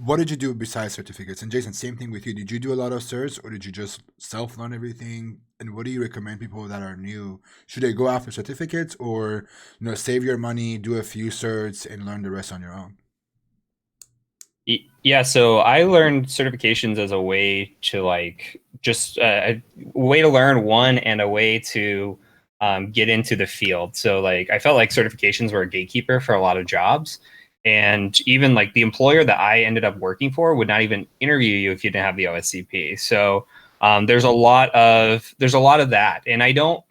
What did you do besides certificates? And Jason, same thing with you. Did you do a lot of certs, or did you just self-learn everything? And what do you recommend people that are new? Should they go after certificates, or save your money, do a few certs, and learn the rest on your own? Yeah, so I learned certifications as a way to just a way to learn one, and a way to get into the field. So I felt like certifications were a gatekeeper for a lot of jobs. And even the employer that I ended up working for would not even interview you if you didn't have the OSCP. So there's a lot of that. And I don't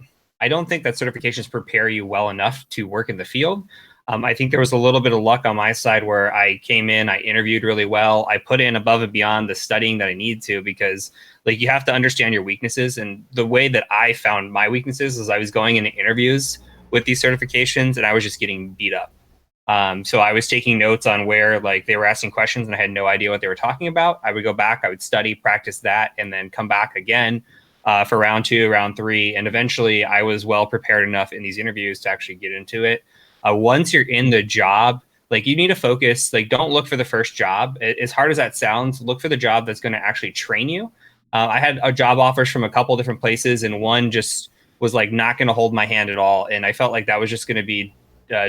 think that certifications prepare you well enough to work in the field. I think there was a little bit of luck on my side where I came in, I interviewed really well. I put in above and beyond the studying that I need to, because you have to understand your weaknesses. And the way that I found my weaknesses is I was going into interviews with these certifications and I was just getting beat up. So I was taking notes on where like they were asking questions and I had no idea what they were talking about. I would go back, I would study, practice that, and then come back again for round 2, round 3. And eventually I was well prepared enough in these interviews to actually get into it. Once you're in the job, like you need to focus, like don't look for the first job. As hard as that sounds, look for the job that's going to actually train you. I had job offers from a couple different places, and one just was like not going to hold my hand at all. And I felt like that was just going to be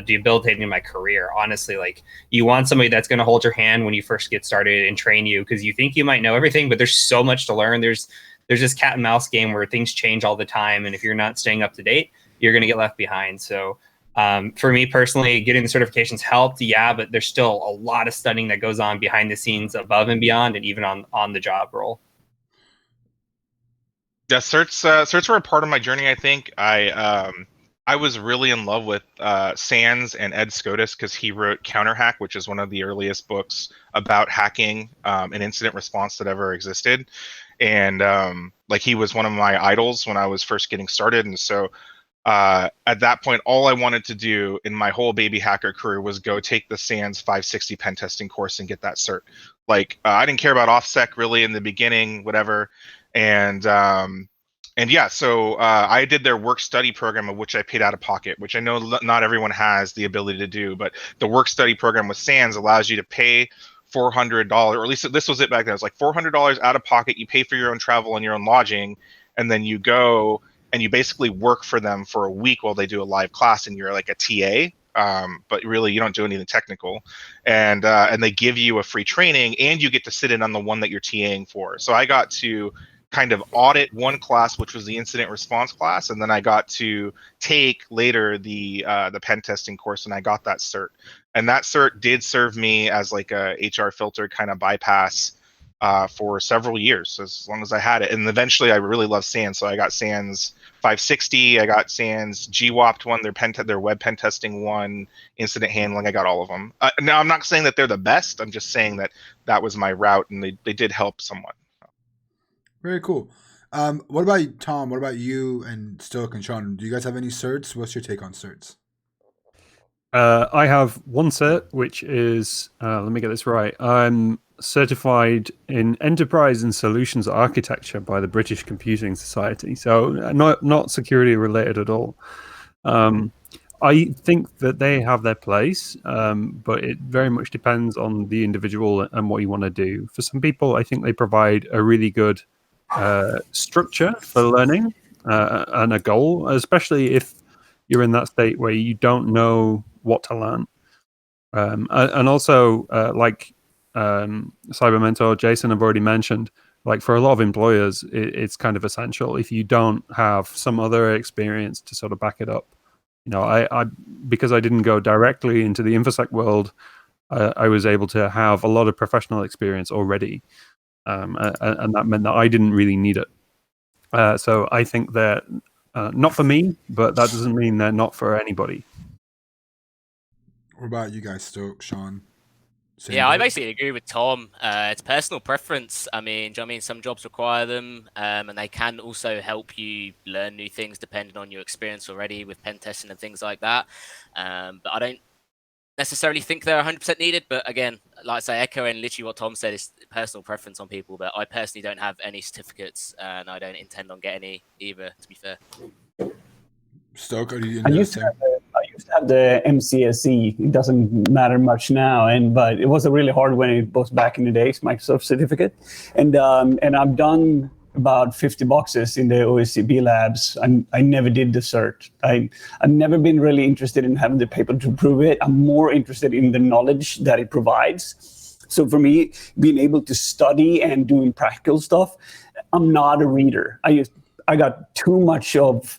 debilitating in my career. Honestly, like you want somebody that's going to hold your hand when you first get started and train you, because you think you might know everything, but there's so much to learn. There's this cat and mouse game where things change all the time. And if you're not staying up to date, you're going to get left behind. So for me personally, getting the certifications helped, yeah, but there's still a lot of studying that goes on behind the scenes, above and beyond, and even on the job role. Yeah, certs were a part of my journey. I think I was really in love with Sans and Ed Scotus because he wrote Counterhack, which is one of the earliest books about hacking and incident response that ever existed. And like he was one of my idols when I was first getting started. And so at that point, all I wanted to do in my whole baby hacker career was go take the Sans 560 pen testing course and get that cert. Like I didn't care about OffSec really in the beginning, whatever. And yeah, so I did their work study program, of which I paid out of pocket, which I know not everyone has the ability to do, but the work study program with Sans allows you to pay $400, or at least this was it back then. It was like $400 out of pocket. You pay for your own travel and your own lodging, and then you go and you basically work for them for a week while they do a live class, and you're like a TA. But really, you don't do anything technical, and they give you a free training, and you get to sit in on the one that you're TAing for. So I got to kind of audit one class, which was the incident response class, and then I got to take later the pen testing course, and I got that cert. And that cert did serve me as like a HR filter kind of bypass for several years, as long as I had it. And eventually, I really loved Sans, so I got Sans 560, I got Sans GWAPT one, their web pen testing one, incident handling. I got all of them. Now, I'm not saying that they're the best. I'm just saying that that was my route, and they did help somewhat. Very cool. What about you, Tom? What about you and STOK and Sean? Do you guys have any certs? What's your take on certs? I have one cert, which is, let me get this right. I'm certified in Enterprise and Solutions Architecture by the British Computing Society. So not security related at all. I think that they have their place, but it very much depends on the individual and what you want to do. For some people, I think they provide a really good structure for learning and a goal, especially if you're in that state where you don't know what to learn. And also, like CyberMentor, Jason have already mentioned, like for a lot of employers, it's kind of essential if you don't have some other experience to sort of back it up. You know, I because I didn't go directly into the InfoSec world, I was able to have a lot of professional experience already. And that meant that I didn't really need it. So I think they're not for me, but that doesn't mean they're not for anybody. What about you guys, STOK, Sean? Yeah, I basically agree with Tom. It's personal preference. I mean, do you know what I mean? Some jobs require them, and they can also help you learn new things depending on your experience already with pen testing and things like that. But I don't necessarily think they're 100% needed. But again, like I say, echoing literally what Tom said, is personal preference on people. But I personally don't have any certificates, and I don't intend on getting any either, to be fair. STOK, are you I used to have the MCSE. It doesn't matter much now, but it was a really hard one. It was back in the days, Microsoft certificate, and I've done about 50 boxes in the OSCP labs. I never did the cert. I've never been really interested in having the paper to prove it. I'm more interested in the knowledge that it provides. So for me, being able to study and doing practical stuff, I'm not a reader. I got too much of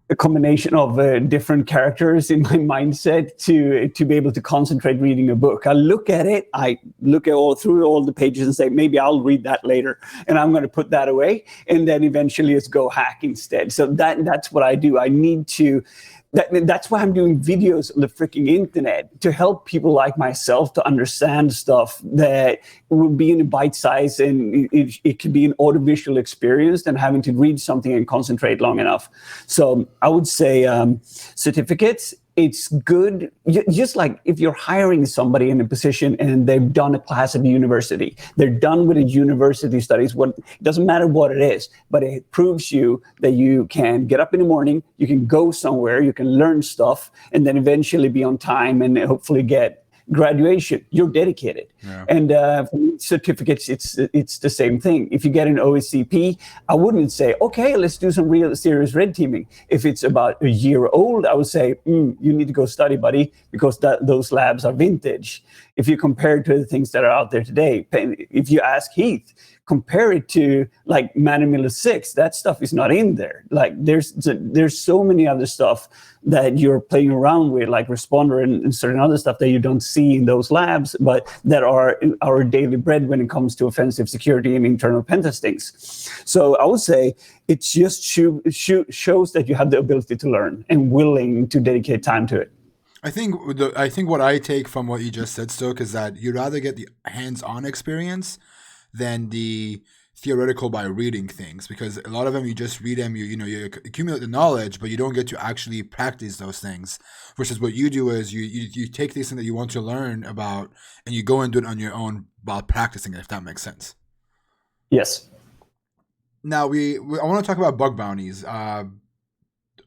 a combination of different characters in my mindset to be able to concentrate reading a book. I look at it, I look at through all the pages and say, maybe I'll read that later, and I'm going to put that away, and then eventually it's go hack instead. So that's what I do. I need to. That's why I'm doing videos on the freaking internet, to help people like myself to understand stuff that would be in a bite size, and it could be an audiovisual experience than having to read something and concentrate long enough. So I would say certificates, it's good. Just like if you're hiring somebody in a position and they've done a class at the university, they're done with the university studies. It doesn't matter what it is, but it proves you that you can get up in the morning, you can go somewhere, you can learn stuff, and then eventually be on time and hopefully get graduation. You're dedicated. Yeah. And for certificates, it's the same thing. If you get an OSCP, I wouldn't say, okay, let's do some real serious red teaming. If it's about a year old, I would say, you need to go study, buddy, because those labs are vintage. If you compare it to the things that are out there today, if you ask Heath, compare it to like Manamilla 6, that stuff is not in there. Like there's so many other stuff that you're playing around with, like Responder and certain other stuff that you don't see in those labs, but that are our daily bread when it comes to offensive security and internal pen testings. So I would say it just shows that you have the ability to learn and willing to dedicate time to it. I think what I take from what you just said, STOK, is that you'd rather get the hands-on experience than the theoretical by reading things, because a lot of them you just read them, you accumulate the knowledge, but you don't get to actually practice those things. Versus what you do is you take these things that you want to learn about and you go and do it on your own while practicing it, if that makes sense. Yes. Now I want to talk about bug bounties. I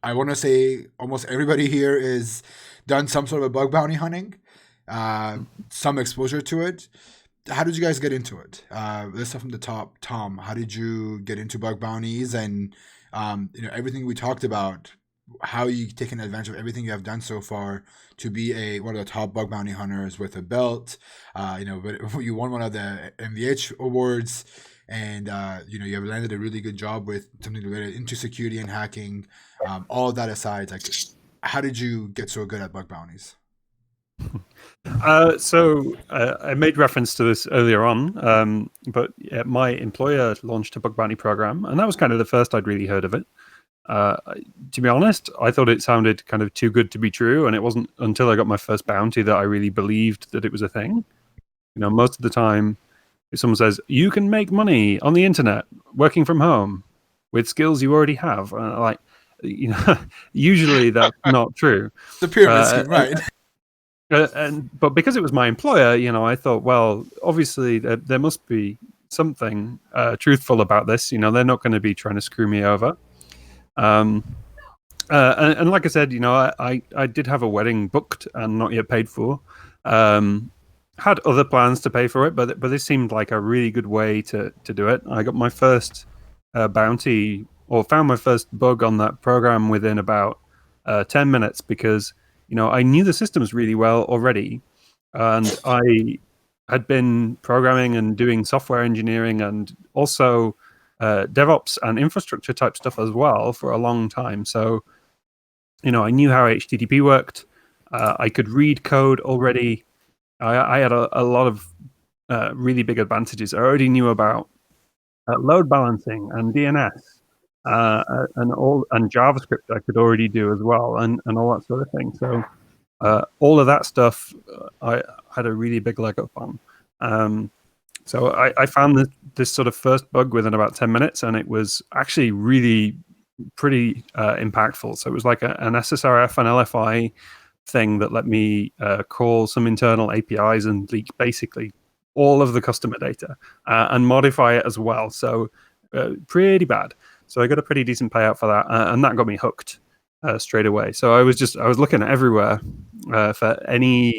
want to say almost everybody here is done some sort of a bug bounty hunting, some exposure to it. How did you guys get into it? Let's start from the top. Tom, how did you get into bug bounties and everything we talked about? How you taken advantage of everything you have done so far to be one of the top bug bounty hunters with a belt? But you won one of the MVH awards, and you have landed a really good job with something related into security and hacking. All of that aside, like, how did you get so good at bug bounties? I made reference to this earlier on, but my employer launched a bug bounty program, and that was kind of the first I'd really heard of it. To be honest, I thought it sounded kind of too good to be true, and it wasn't until I got my first bounty that I really believed that it was a thing. Most of the time, if someone says, you can make money on the internet working from home with skills you already have, usually that's not true. The pyramid scheme, right? But because it was my employer, I thought, well, obviously there must be something truthful about this. They're not going to be trying to screw me over. And like I said, I did have a wedding booked and not yet paid for. Had other plans to pay for it, but this seemed like a really good way to do it. I got my first bounty, or found my first bug on that program within about 10 minutes because I knew the systems really well already, and I had been programming and doing software engineering and also DevOps and infrastructure type stuff as well for a long time. So, I knew how HTTP worked. I could read code already. I had a lot of really big advantages. I already knew about load balancing and DNS. And JavaScript I could already do as well, and all that sort of thing. So all of that stuff I had a really big leg up on. So I found this sort of first bug within about 10 minutes, and it was actually really pretty impactful. So it was like an SSRF and LFI thing that let me call some internal APIs and leak basically all of the customer data and modify it as well. So pretty bad. So I got a pretty decent payout for that, and that got me hooked straight away. So I was looking everywhere for any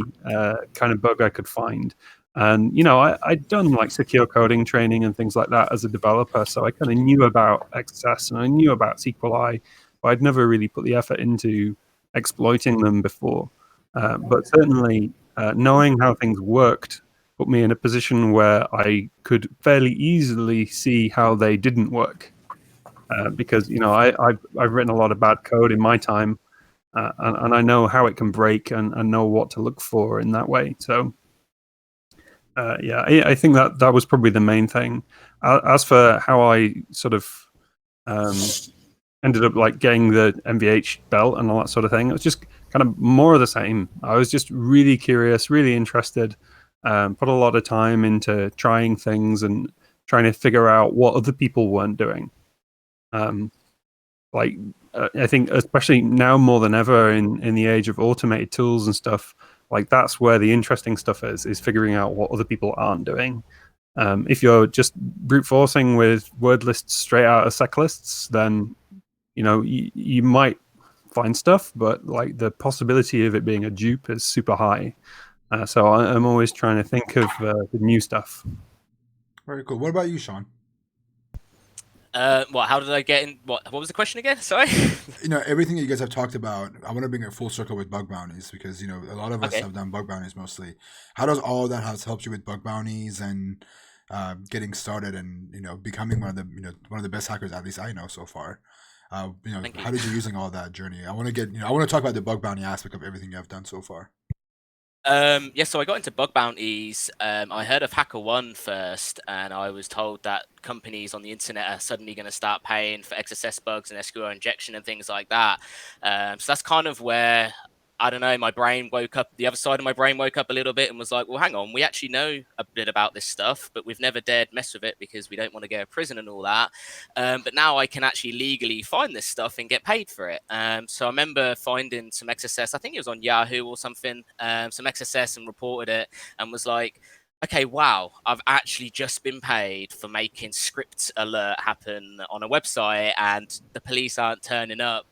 kind of bug I could find. And, I'd done like secure coding training and things like that as a developer. So I kind of knew about XSS and I knew about SQLi, but I'd never really put the effort into exploiting them before. But certainly knowing how things worked put me in a position where I could fairly easily see how they didn't work. Because I've written a lot of bad code in my time, and I know how it can break and know what to look for in that way. So I think that was probably the main thing. As for how I sort of ended up like getting the MVH belt and all that sort of thing, it was just kind of more of the same. I was just really curious, really interested, put a lot of time into trying things and trying to figure out what other people weren't doing. I think especially now more than ever in the age of automated tools and stuff, like that's where the interesting stuff is figuring out what other people aren't doing. If you're just brute forcing with word lists straight out of sec lists, then you might find stuff, but like the possibility of it being a dupe is super high. So I'm always trying to think of the new stuff. Very cool. What about you, Sean? How did I get in? What was the question again? Sorry. Everything that you guys have talked about, I want to bring it full circle with bug bounties because, a lot of us Okay. have done bug bounties mostly. How does all of that has helped you with bug bounties and getting started and, becoming one of the best hackers, at least I know so far? How did you using all that journey? I want to talk about the bug bounty aspect of everything you have done so far. So I got into bug bounties. I heard of HackerOne first, and I was told that companies on the internet are suddenly going to start paying for XSS bugs and SQL injection and things like that. So that's kind of where, I don't know, my brain woke up, the other side of my brain woke up a little bit and was like, well, hang on, we actually know a bit about this stuff, but we've never dared mess with it because we don't want to go to prison and all that. But now I can actually legally find this stuff and get paid for it. So I remember finding some XSS, I think it was on Yahoo or something, some XSS, and reported it and was like, okay, wow, I've actually just been paid for making script alert happen on a website and the police aren't turning up.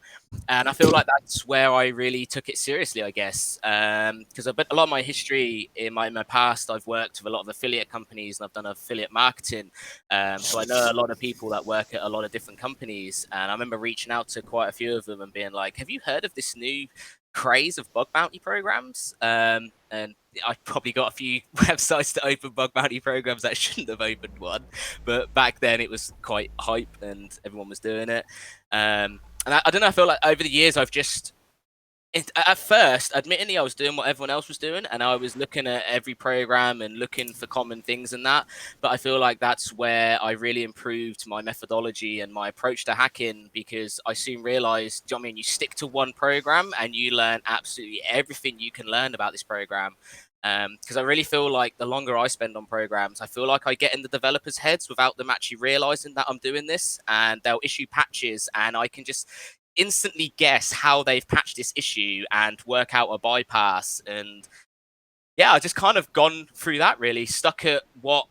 And I feel like that's where I really took it seriously, I guess, because a lot of my history in my past, I've worked with a lot of affiliate companies and I've done affiliate marketing. So I know a lot of people that work at a lot of different companies. And I remember reaching out to quite a few of them and being like, have you heard of this new craze of bug bounty programs? And I probably got a few websites to open bug bounty programs that shouldn't have opened one. But back then it was quite hype and everyone was doing it. And I don't know, I feel like over the years, I've just, at first, admittedly, I was doing what everyone else was doing, and I was looking at every program and looking for common things and that. But I feel like that's where I really improved my methodology and my approach to hacking, because I soon realized, you stick to one program and you learn absolutely everything you can learn about this program. Because I really feel like the longer I spend on programs, I feel like I get in the developers' heads without them actually realizing that I'm doing this, and they'll issue patches and I can just instantly guess how they've patched this issue and work out a bypass. And yeah, I've just kind of gone through that, really stuck at what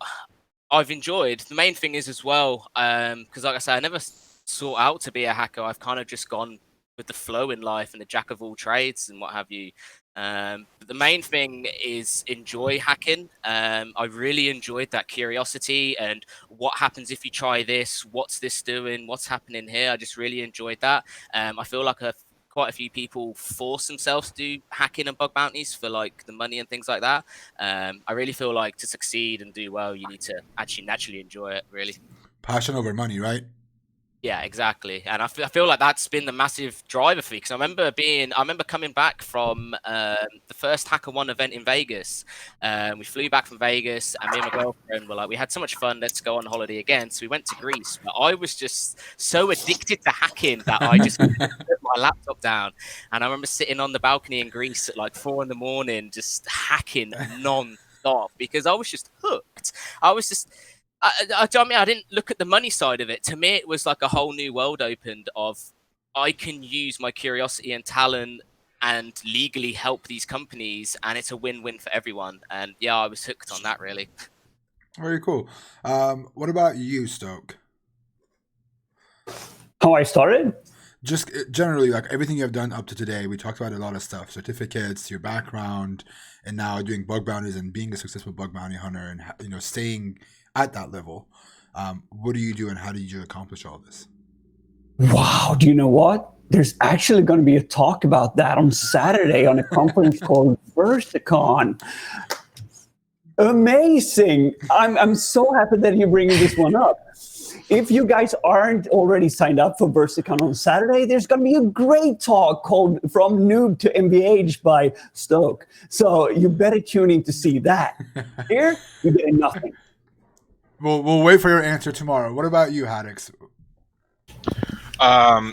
I've enjoyed. The main thing is as well, because like I said, I never sought out to be a hacker. I've kind of just gone with the flow in life and the jack of all trades and what have you. But the main thing is enjoy hacking. I really enjoyed that curiosity and what happens if you try this, what's this doing, what's happening here. I just really enjoyed that. I feel like quite a few people force themselves to do hacking and bug bounties for like the money and things like that. I really feel like to succeed and do well, you need to actually naturally enjoy it, really. Passion over money, right? Yeah, exactly. And I feel like that's been the massive driver for me, because I remember coming back from the first HackerOne event in Vegas. We flew back from Vegas, and me and my girlfriend were like, we had so much fun, let's go on holiday again. So we went to Greece. But I was just so addicted to hacking that I just couldn't put my laptop down. And I remember sitting on the balcony in Greece at like 4 a.m, just hacking non-stop, because I was just hooked. I was just... I didn't look at the money side of it. To me, it was like a whole new world opened of, I can use my curiosity and talent and legally help these companies, and it's a win-win for everyone. And yeah, I was hooked on that, really. Very cool. What about you, STOK? How I started? Just generally, like everything you have done up to today, we talked about a lot of stuff, certificates, your background, and now doing bug bounties and being a successful bug bounty hunter and, staying at that level. What do you do and how did you accomplish all this? Wow, do you know what? There's actually going to be a talk about that on Saturday on a conference called VersaCon. Amazing. I'm so happy that you're bringing this one up. If you guys aren't already signed up for VersaCon on Saturday, there's going to be a great talk called From Noob to MBH by STOK. So you better tune in to see that. Here, you're getting nothing. We'll wait for your answer tomorrow. What about you, jhaddix? I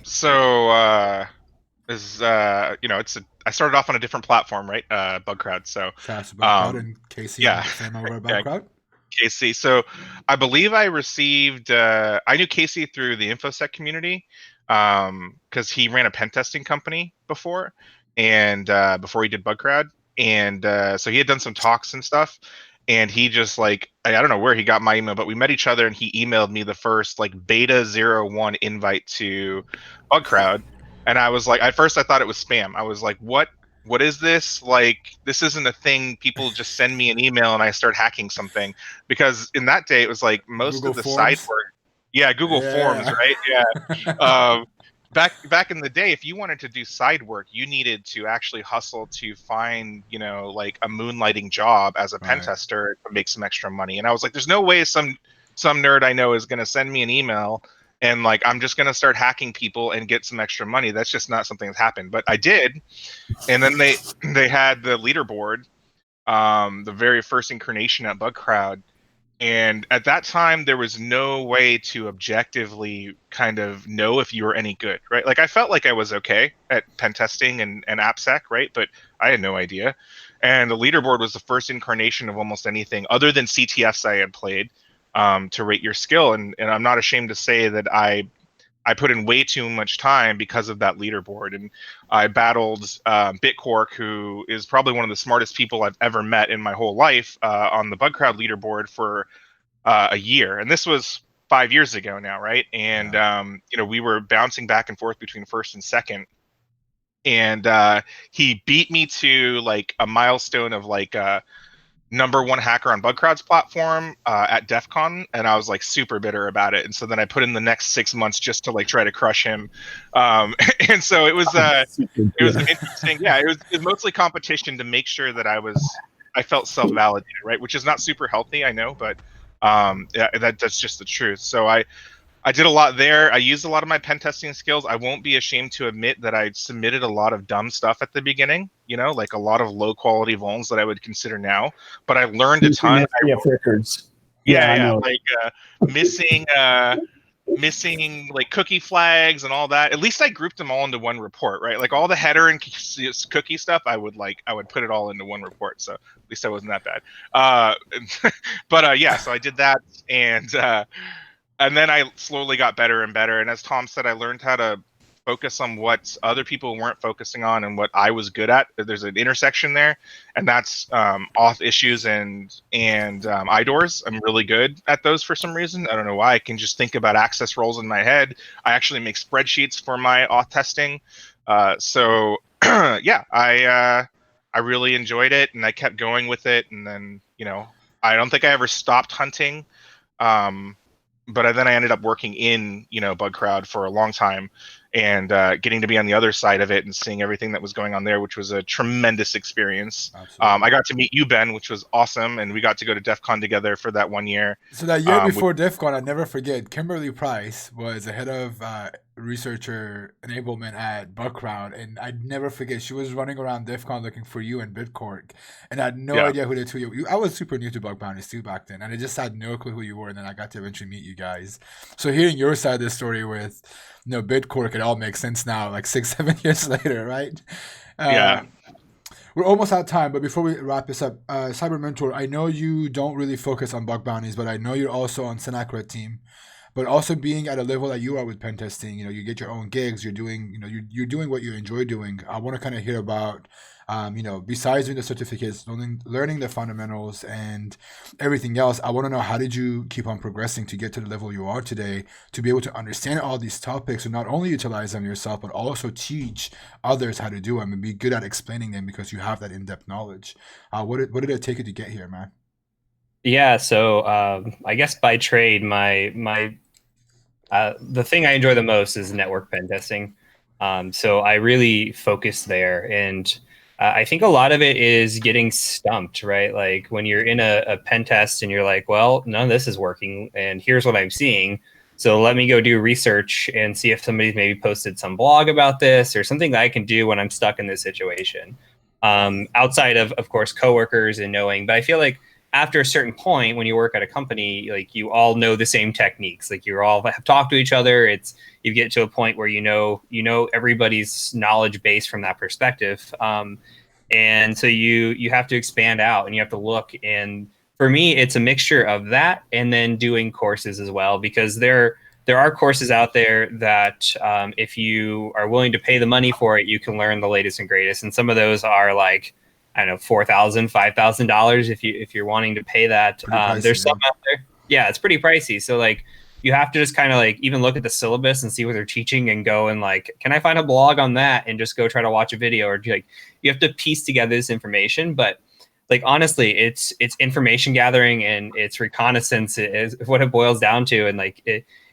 started off on a different platform, right? BugCrowd. So BugCrowd and Casey. Yeah. Over BugCrowd. Casey. So I believe I received. I knew Casey through the InfoSec community. because he ran a pen testing company before, and before he did BugCrowd, and so he had done some talks and stuff. And he just like, I don't know where he got my email, but we met each other and he emailed me the first like beta 01 invite to BugCrowd. And I was like, at first I thought it was spam. I was like, what is this? Like, this isn't a thing. People just send me an email and I start hacking something. Because in that day it was like most Google of the Forms? side work. Yeah, Google Forms, right? Yeah. Back in the day, if you wanted to do side work, you needed to actually hustle to find, like a moonlighting job as a pen Right. tester to make some extra money. And I was like, there's no way some nerd I know is going to send me an email and like I'm just going to start hacking people and get some extra money. That's just not something that's happened. But I did. And then they had the leaderboard, the very first incarnation at BugCrowd. And at that time, there was no way to objectively kind of know if you were any good, right? Like I felt like I was okay at pen testing and AppSec, right? But I had no idea. And the leaderboard was the first incarnation of almost anything other than CTFs I had played, to rate your skill. And I'm not ashamed to say that I put in way too much time because of that leaderboard. And I battled Bitcork, who is probably one of the smartest people I've ever met in my whole life, on the BugCrowd leaderboard for a year. And this was 5 years ago now, right? And, we were bouncing back and forth between first and second. And he beat me to like a milestone of like #1 hacker on BugCrowd's platform at DEF CON, and I was like super bitter about it. And so then I put in the next 6 months just to like try to crush him. And so it was an interesting, it was mostly competition to make sure that I felt self-validated, right? Which is not super healthy, I know, but that's just the truth. So I did a lot there. I used a lot of my pen testing skills. I won't be ashamed to admit that I submitted a lot of dumb stuff at the beginning, like a lot of low quality vulns that I would consider now. But I learned a ton. Records. I know. Like missing like cookie flags and all that. At least I grouped them all into one report, right? Like all the header and cookie stuff, I would put it all into one report. So at least I wasn't that bad. So I did that, and then I slowly got better and better. And as Tom said, I learned how to focus on what other people weren't focusing on and what I was good at. There's an intersection there, and that's auth issues and IDORs. I'm really good at those for some reason. I don't know why. I can just think about access roles in my head. I actually make spreadsheets for my auth testing. I really enjoyed it, and I kept going with it. And then, I don't think I ever stopped hunting. But then I ended up working in, BugCrowd for a long time, and getting to be on the other side of it and seeing everything that was going on there, which was a tremendous experience. I got to meet you, Ben, which was awesome, and we got to go to DEF CON together for that 1 year. So that year before DEF CON, I'd never forget, Kimberly Price was the head of researcher enablement at BugCrowd, and I'd never forget, she was running around DEF CON looking for you and Bitcork, and I had no idea who the two of you. I was super new to Bug Bounties too back then, and I just had no clue who you were, and then I got to eventually meet you guys. So hearing your side of the story with Bitcork, it all makes sense now, like 6-7 years later, right? We're almost out of time, but before we wrap this up, CyberMentor, I know you don't really focus on bug bounties, but I know you're also on Senacred team. But also being at a level that you are with pen testing, you get your own gigs, you're doing, you're doing what you enjoy doing. I want to kind of hear about, besides doing the certificates, learning the fundamentals and everything else. I want to know, how did you keep on progressing to get to the level you are today, to be able to understand all these topics and not only utilize them yourself, but also teach others how to do them and be good at explaining them because you have that in-depth knowledge. What did it take you to get here, man? Yeah, so I guess by trade, my the thing I enjoy the most is network pen testing. So I really focus there, and I think a lot of it is getting stumped, right? Like when you're in a pen test and you're like, well, none of this is working, and here's what I'm seeing. So let me go do research and see if somebody's maybe posted some blog about this or something that I can do when I'm stuck in this situation. Outside of course, coworkers and knowing, but I feel like after a certain point, when you work at a company, like you all know the same techniques, like you all have talked to each other. You get to a point where you know everybody's knowledge base from that perspective, and so you have to expand out and you have to look. And for me, it's a mixture of that and then doing courses as well, because there there are courses out there that if you are willing to pay the money for it, you can learn the latest and greatest. And some of those are like, I don't know, $4,000, $5,000 if you're wanting to pay that. Pricey, there's some out there. Yeah, it's pretty pricey. So like you have to just kind of like even look at the syllabus and see what they're teaching and go and like, can I find a blog on that and just go try to watch a video, or like you have to piece together this information. But like honestly, it's information gathering and it's reconnaissance is what it boils down to. And like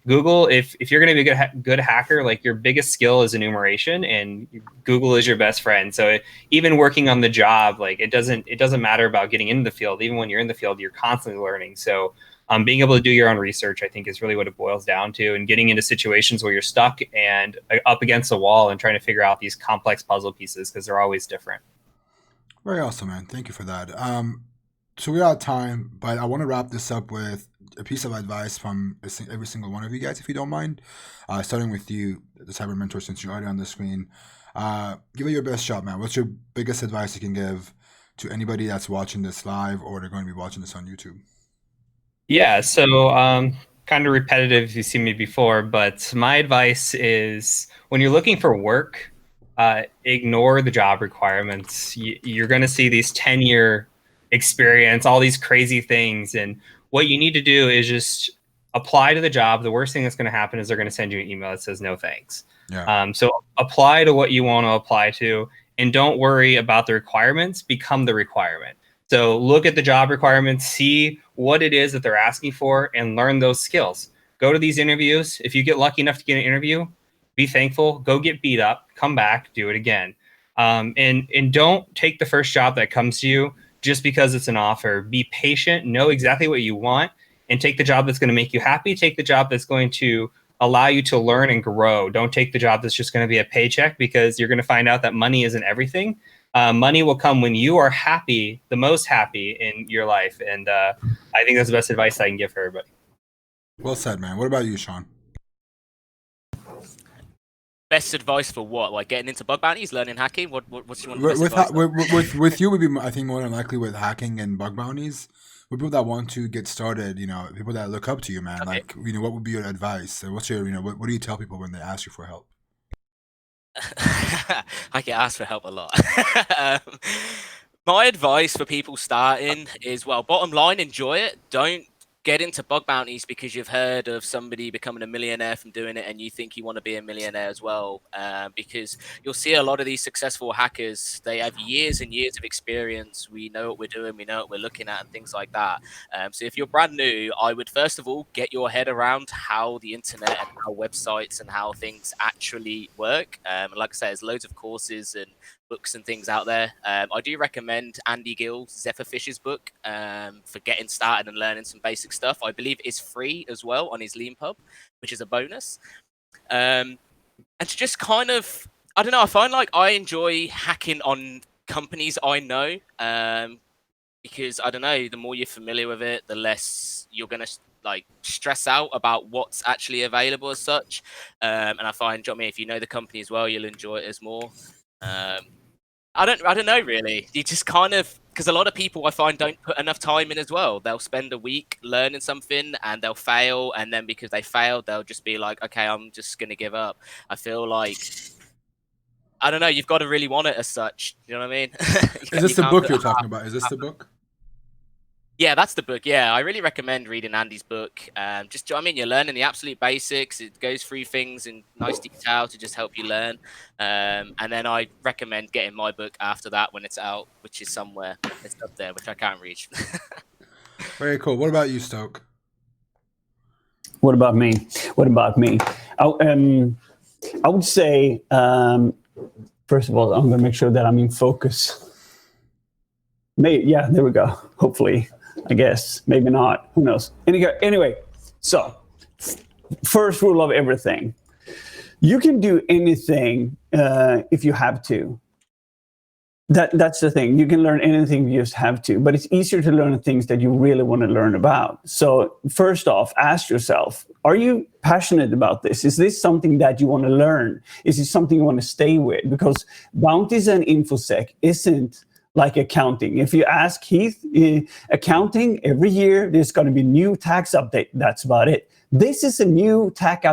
Google, if you're going to be a good hacker, like your biggest skill is enumeration, and Google is your best friend. So even working on the job, like it doesn't matter about getting into the field. Even when you're in the field, you're constantly learning. So being able to do your own research, I think, is really what it boils down to. And getting into situations where you're stuck and up against a wall and trying to figure out these complex puzzle pieces because they're always different. Very awesome, man. Thank you for that. So we're out of time, but I want to wrap this up with a piece of advice from every single one of you guys, if you don't mind. Starting with you, the TheCyberMentor, since you're already on the screen. Give it your best shot, man. What's your biggest advice you can give to anybody that's watching this live or they're going to be watching this on YouTube? Yeah, so kind of repetitive if you've seen me before, but my advice is when you're looking for work, ignore the job requirements. You're going to see these 10-year experience, all these crazy things. And what you need to do is just apply to the job. The worst thing that's going to happen is they're going to send you an email that says no thanks. Yeah. So apply to what you want to apply to, and don't worry about the requirements. Become the requirement. So look at the job requirements, see what it is that they're asking for, and learn those skills. Go to these interviews. If you get lucky enough to get an interview, be thankful, go get beat up, come back, do it again. And don't take the first job that comes to you just because it's an offer. Be patient, know exactly what you want, and take the job that's going to make you happy. Take the job that's going to allow you to learn and grow. Don't take the job that's just going to be a paycheck, because you're going to find out that money isn't everything. Money will come when you are happy, the most happy in your life. And I think that's the best advice I can give for everybody. Well said, man. What about you, Sean? Best advice for what? Like getting into bug bounties, learning hacking? What's your advice? With you would be, I think, more than likely with hacking and bug bounties. With people that want to get started, people that look up to you, man. Okay. Like, what would be your advice? So what's your, what do you tell people when they ask you for help? I get asked for help a lot. My advice for people starting is, well, bottom line, enjoy it. Don't get into bug bounties because you've heard of somebody becoming a millionaire from doing it and you think you want to be a millionaire as well. Because you'll see a lot of these successful hackers, they have years and years of experience. We know what we're doing, we know what we're looking at, and things like that. So if you're brand new, I would first of all get your head around how the internet and how websites and how things actually work. Like I said, there's loads of courses and books and things out there. I do recommend Andy Gill's Zephyrfish's book for getting started and learning some basic stuff. I believe it's free as well on his LeanPub, which is a bonus. And to just kind of, I don't know, I find like I enjoy hacking on companies I know, because I don't know, the more you're familiar with it, the less you're going to like stress out about what's actually available as such. And I find, do you know what I mean, if you know the company as well, you'll enjoy it as more. I don't know really. You just kind of, because a lot of people I find don't put enough time in as well. They'll spend a week learning something and they'll fail, and then because they failed, they'll just be like, okay, I'm just gonna give up. I feel like, I don't know, you've got to really want it as such. You know what I mean? Is this the book you're talking about? Is this the book? Yeah, that's the book. Yeah, I really recommend reading Andy's book. Just, I mean, you're learning the absolute basics. It goes through things in nice detail to just help you learn. And then I recommend getting my book after that when it's out, which is somewhere. It's up there, which I can't reach. Very cool. What about you, Stoke? What about me? I would say, first of all, I'm going to make sure that I'm in focus. Yeah, there we go. Hopefully. I guess, maybe not, who knows. Anyway, so first rule of everything, you can do anything if you have to. That's the thing, you can learn anything you just have to, but it's easier to learn things that you really want to learn about. So first off, ask yourself, are you passionate about this? Is this something that you want to learn? Is it something you want to stay with? Because bounties and InfoSec isn't like accounting. If you ask Heath, accounting, every year there's going to be new tax update. That's about it. This is a new tax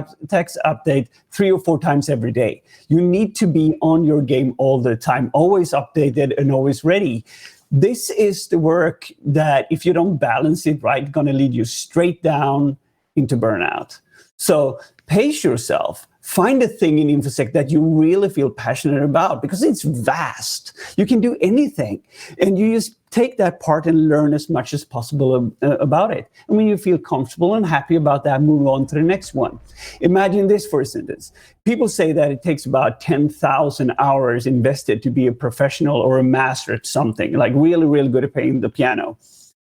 update 3 or 4 times every day. You need to be on your game all the time, always updated and always ready. This is the work that, if you don't balance it right, going to lead you straight down into burnout. So pace yourself. Find a thing in InfoSec that you really feel passionate about, because it's vast. You can do anything. And you just take that part and learn as much as possible about it. And when you feel comfortable and happy about that, move on to the next one. Imagine this, for instance. People say that it takes about 10,000 hours invested to be a professional or a master at something, like really, really good at playing the piano.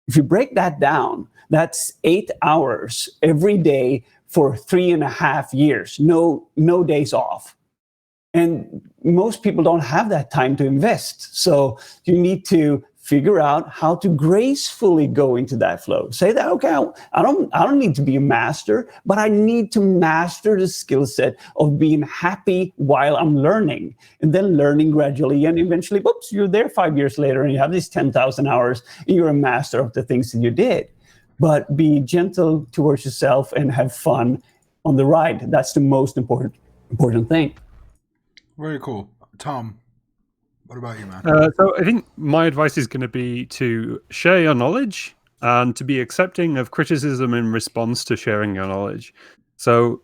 If you break that down, that's 8 hours every day for 3.5 years, no days off. And most people don't have that time to invest. So you need to figure out how to gracefully go into that flow. Say that, okay, I don't need to be a master, but I need to master the skill set of being happy while I'm learning, and then learning gradually, and eventually, whoops, you're there 5 years later and you have these 10,000 hours and you're a master of the things that you did. But be gentle towards yourself and have fun on the ride. That's the most important thing. Very cool. Tom, what about you, man? So I think my advice is going to be to share your knowledge and to be accepting of criticism in response to sharing your knowledge. So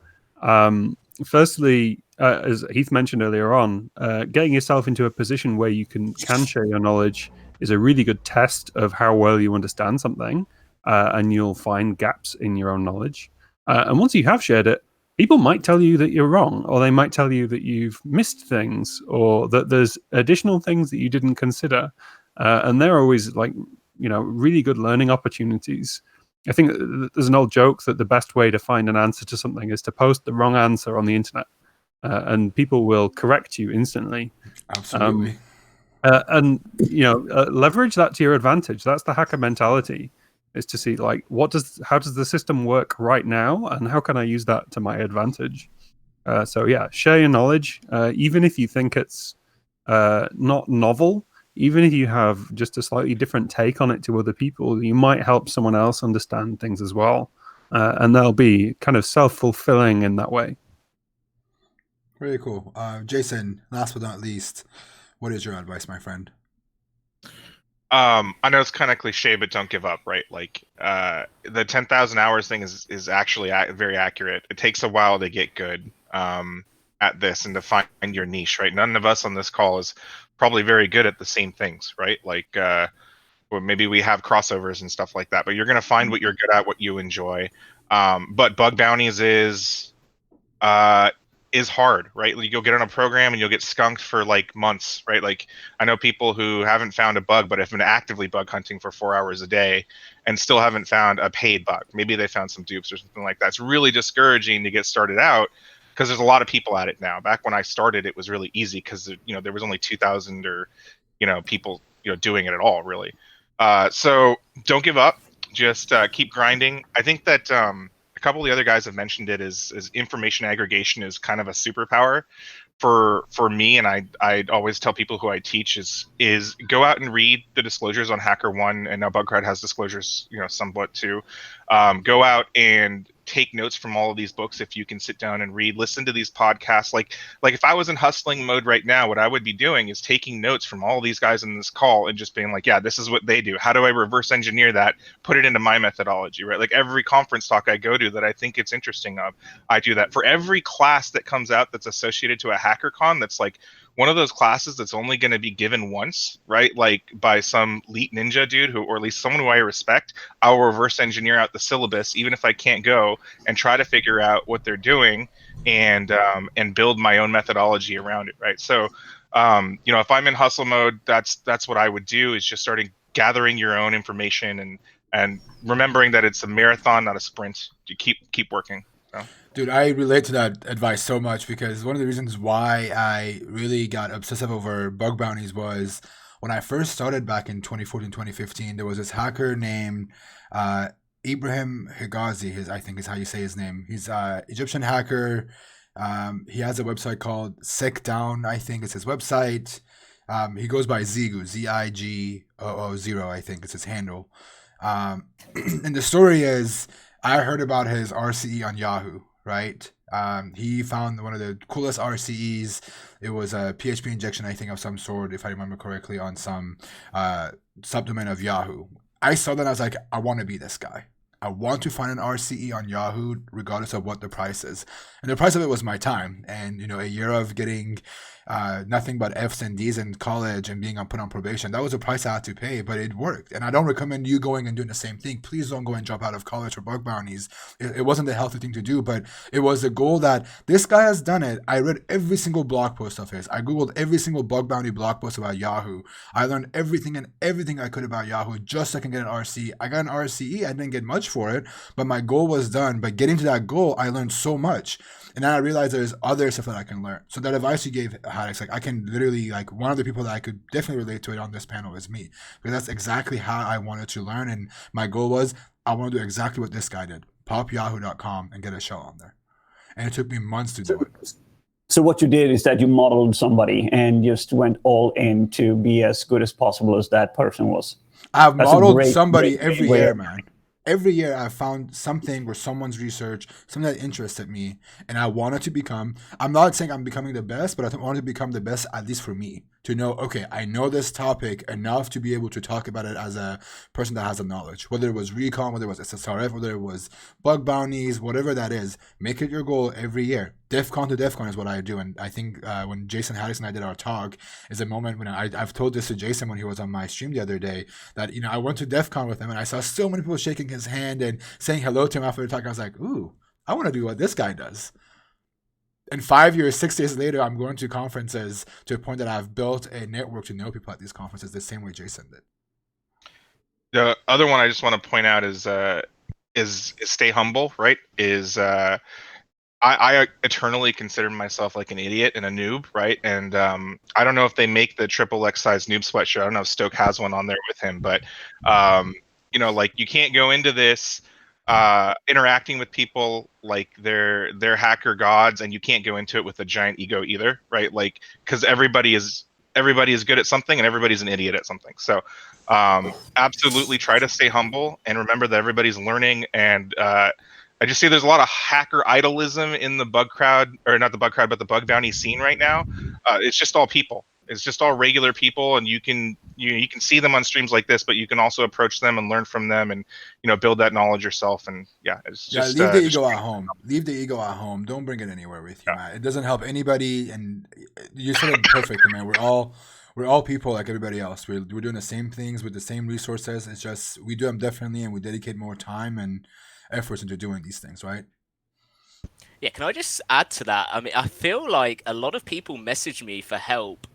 firstly, as Heath mentioned earlier on, getting yourself into a position where you can share your knowledge is a really good test of how well you understand something. And you'll find gaps in your own knowledge. And once you have shared it, people might tell you that you're wrong, or they might tell you that you've missed things, or that there's additional things that you didn't consider. And they're always really good learning opportunities. I think there's an old joke that the best way to find an answer to something is to post the wrong answer on the internet, and people will correct you instantly. Absolutely. Leverage that to your advantage. That's the hacker mentality. Is to see how does the system work right now, and how can I use that to my advantage? Share your knowledge, even if you think it's not novel, even if you have just a slightly different take on it to other people, you might help someone else understand things as well, and they'll be kind of self-fulfilling in that way. Very cool. Jason, last but not least, what is your advice, my friend? I know it's kind of cliche, but don't give up, right? Like the 10,000 hours thing is actually very accurate. It takes a while to get good at this and to find your niche, right? None of us on this call is probably very good at the same things, right? Like or maybe we have crossovers and stuff like that, but you're going to find what you're good at, what you enjoy. But bug bounties is hard, right? Like, you'll get on a program and you'll get skunked for like months, right? Like, I know people who haven't found a bug but have been actively bug hunting for 4 hours a day and still haven't found a paid bug. Maybe they found some dupes or something like that. It's really discouraging to get started out because there's a lot of people at it now. Back when I started, it was really easy because there was only 2,000 or people doing it at all, really. So don't give up. Just keep grinding. I think that a couple of the other guys have mentioned it is information aggregation is kind of a superpower for me, and I always tell people who I teach is go out and read the disclosures on HackerOne, and now Bugcrowd has disclosures somewhat too. Go out and take notes from all of these books if you can sit down and read, listen to these podcasts. Like if I was in hustling mode right now, what I would be doing is taking notes from all these guys in this call and just being like, yeah, this is what they do. How do I reverse engineer that, put it into my methodology, right? Like every conference talk I go to that I think it's interesting of, I do that. For every class that comes out that's associated to a HackerCon, that's like one of those classes that's only going to be given once, right? Like by some elite ninja dude or at least someone who I respect, I'll reverse engineer out the syllabus, even if I can't go, and try to figure out what they're doing and build my own methodology around it, right? So, if I'm in hustle mode, that's what I would do, is just starting gathering your own information and remembering that it's a marathon, not a sprint. You keep working. So. Dude, I relate to that advice so much because one of the reasons why I really got obsessive over bug bounties was when I first started back in 2014, 2015, there was this hacker named Ibrahim Higazi, I think is how you say his name. He's an Egyptian hacker. He has a website called SecDown, I think is his website. He goes by Zigu, ZIGOO0, I think it's his handle. And the story is, I heard about his RCE on Yahoo, right? He found one of the coolest RCEs. It was a PHP injection, I think, of some sort, if I remember correctly, on some subdomain of Yahoo. I saw that and I was like, I want to be this guy. I want to find an RCE on Yahoo, regardless of what the price is. And the price of it was my time. And, a year of getting nothing but F's and D's in college and being put on probation, that was a price I had to pay, but it worked. And I don't recommend you going and doing the same thing. Please don't go and drop out of college for bug bounties. It wasn't the healthy thing to do, but it was a goal that this guy has done it. I read every single blog post of his. I Googled every single bug bounty blog post about Yahoo. I learned everything I could about Yahoo just so I can get an RCE. I got an RCE. I didn't get much for it, but my goal was done. But getting to that goal, I learned so much. And then I realized there's other stuff that I can learn. So that advice you gave, jhaddix, like I can literally, like one of the people that I could definitely relate to it on this panel is me. Because that's exactly how I wanted to learn. And my goal was, I want to do exactly what this guy did. Pop yahoo.com and get a shell on there. And it took me months to do it. So what you did is that you modeled somebody and just went all in to be as good as possible as that person was. I've modeled somebody every year, man. Every year I found something or someone's research, something that interested me, and I wanted to become, I'm not saying I'm becoming the best, but I wanted to become the best, at least for me, to know, okay, I know this topic enough to be able to talk about it as a person that has the knowledge, whether it was recon, whether it was SSRF, whether it was bug bounties, whatever that is, make it your goal every year. DEF CON to DEF CON is what I do. And I think when Jason jhaddix and I did our talk is a moment when I've told this to Jason when he was on my stream the other day, that, I went to DEF CON with him and I saw so many people shaking his hand and saying hello to him after the talk. I was like, ooh, I want to do what this guy does. And 5 years, 6 days later, I'm going to conferences to a point that I've built a network to know people at these conferences the same way Jason did. The other one I just want to point out is stay humble, right? I eternally considered myself like an idiot and a noob, right? And I don't know if they make the XXX size noob sweatshirt. I don't know if STOK has one on there with him, but like you can't go into this interacting with people like they're hacker gods, and you can't go into it with a giant ego either, right? Like, because everybody is good at something and everybody's an idiot at something. So absolutely try to stay humble and remember that everybody's learning. And I just see there's a lot of hacker idolism in the bug crowd, or not the bug crowd, but the bug bounty scene right now. It's just all people. It's just all regular people, and you can see them on streams like this, but you can also approach them and learn from them, and build that knowledge yourself. And it's just leave the ego at home. Leave the ego at home. Don't bring it anywhere with you, man. It doesn't help anybody. And you said it perfectly, man. We're all people like everybody else. We're doing the same things with the same resources. It's just we do them differently, and we dedicate more time and efforts into doing these things, right? Yeah, can I just add to that? I mean, I feel like a lot of people message me for help,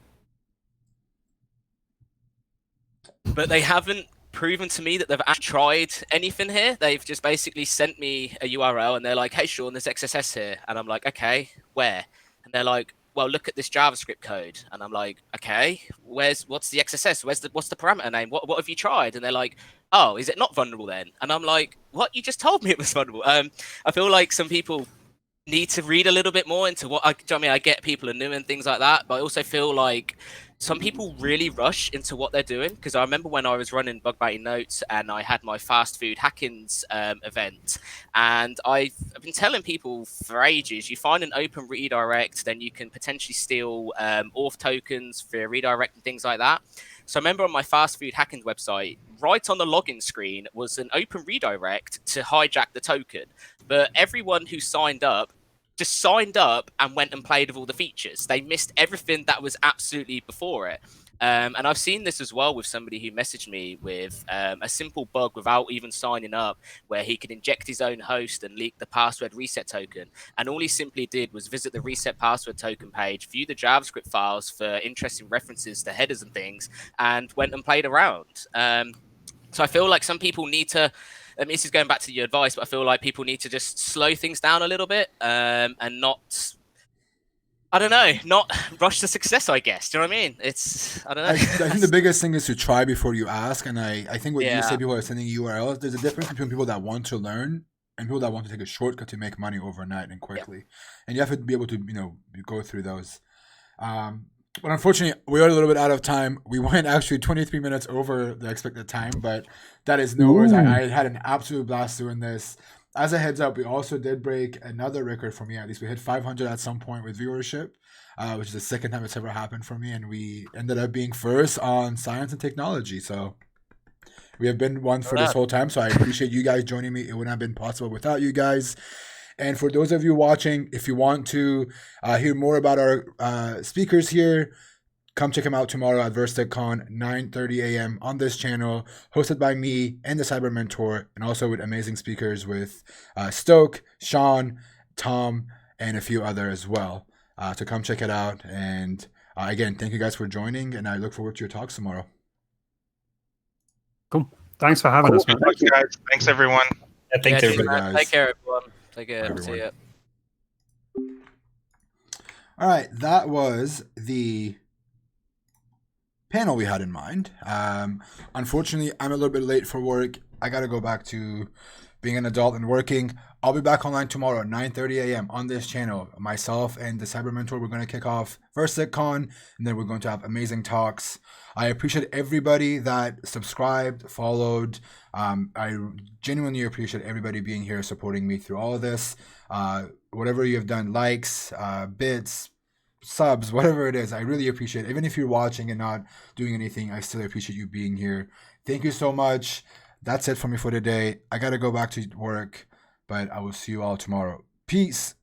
but they haven't proven to me that they've actually tried anything here. They've just basically sent me a URL and they're like, hey, Sean, there's XSS here. And I'm like, okay, where? And they're like, well, look at this JavaScript code. And I'm like, okay, what's the XSS? What's the parameter name? What have you tried? And they're like, oh, is it not vulnerable then? And I'm like, what? You just told me it was vulnerable. I feel like some people need to read a little bit more into what I get people are new and things like that, but I also feel like some people really rush into what they're doing. Because I remember when I was running Bug Bounty Notes and I had my fast food hackings event, and I've been telling people for ages, you find an open redirect, then you can potentially steal auth tokens for redirect and things like that. So I remember on my fast food hacking website, right on the login screen was an open redirect to hijack the token. But everyone who signed up just signed up and went and played with all the features. They missed everything that was absolutely before it. And I've seen this as well with somebody who messaged me with a simple bug without even signing up, where he could inject his own host and leak the password reset token. And all he simply did was visit the reset password token page, view the JavaScript files for interesting references to headers and things, and went and played around. So I feel like some people need to, I mean, this is going back to your advice, but I feel like people need to just slow things down a little bit and not, I don't know, not rush to success, I guess. Do you know what I mean? I don't know. I think the biggest thing is to try before you ask. And I think what you say, people are sending URLs, there's a difference between people that want to learn and people that want to take a shortcut to make money overnight and quickly. And you have to be able to, go through those. But unfortunately, we are a little bit out of time. We went actually 23 minutes over the expected time, but that is no worries. I had an absolute blast doing this. As a heads up, we also did break another record for me. At least we hit 500 at some point with viewership, which is the second time it's ever happened for me. And we ended up being first on science and technology. So we have been one for this whole time. So I appreciate you guys joining me. It wouldn't have been possible without you guys. And for those of you watching, if you want to hear more about our speakers here, come check them out tomorrow at VersaCon, 9:30 a.m. on this channel, hosted by me and TheCyberMentor, and also with amazing speakers with STOK, Sean, Tom, and a few others as well. So come check it out. And again, thank you guys for joining, and I look forward to your talks tomorrow. Cool. Thanks for having us, man. Thanks, guys. Thanks, everyone. Yeah, thanks, everybody. guys. Take care, everyone. Take care. Everyone. See ya. All right, that was the panel we had in mind. Unfortunately, I'm a little bit late for work. I got to go back to being an adult and working. I'll be back online tomorrow at 9:30 a.m. on this channel. Myself and TheCyberMentor, we're going to kick off VersaCon, and then we're going to have amazing talks. I appreciate everybody that subscribed, followed. I genuinely appreciate everybody being here, supporting me through all of this. Whatever you have done, likes, bits, subs, whatever it is, I really appreciate it. Even if you're watching and not doing anything, I still appreciate you being here. Thank you so much. That's it for me for today. I got to go back to work, but I will see you all tomorrow. Peace.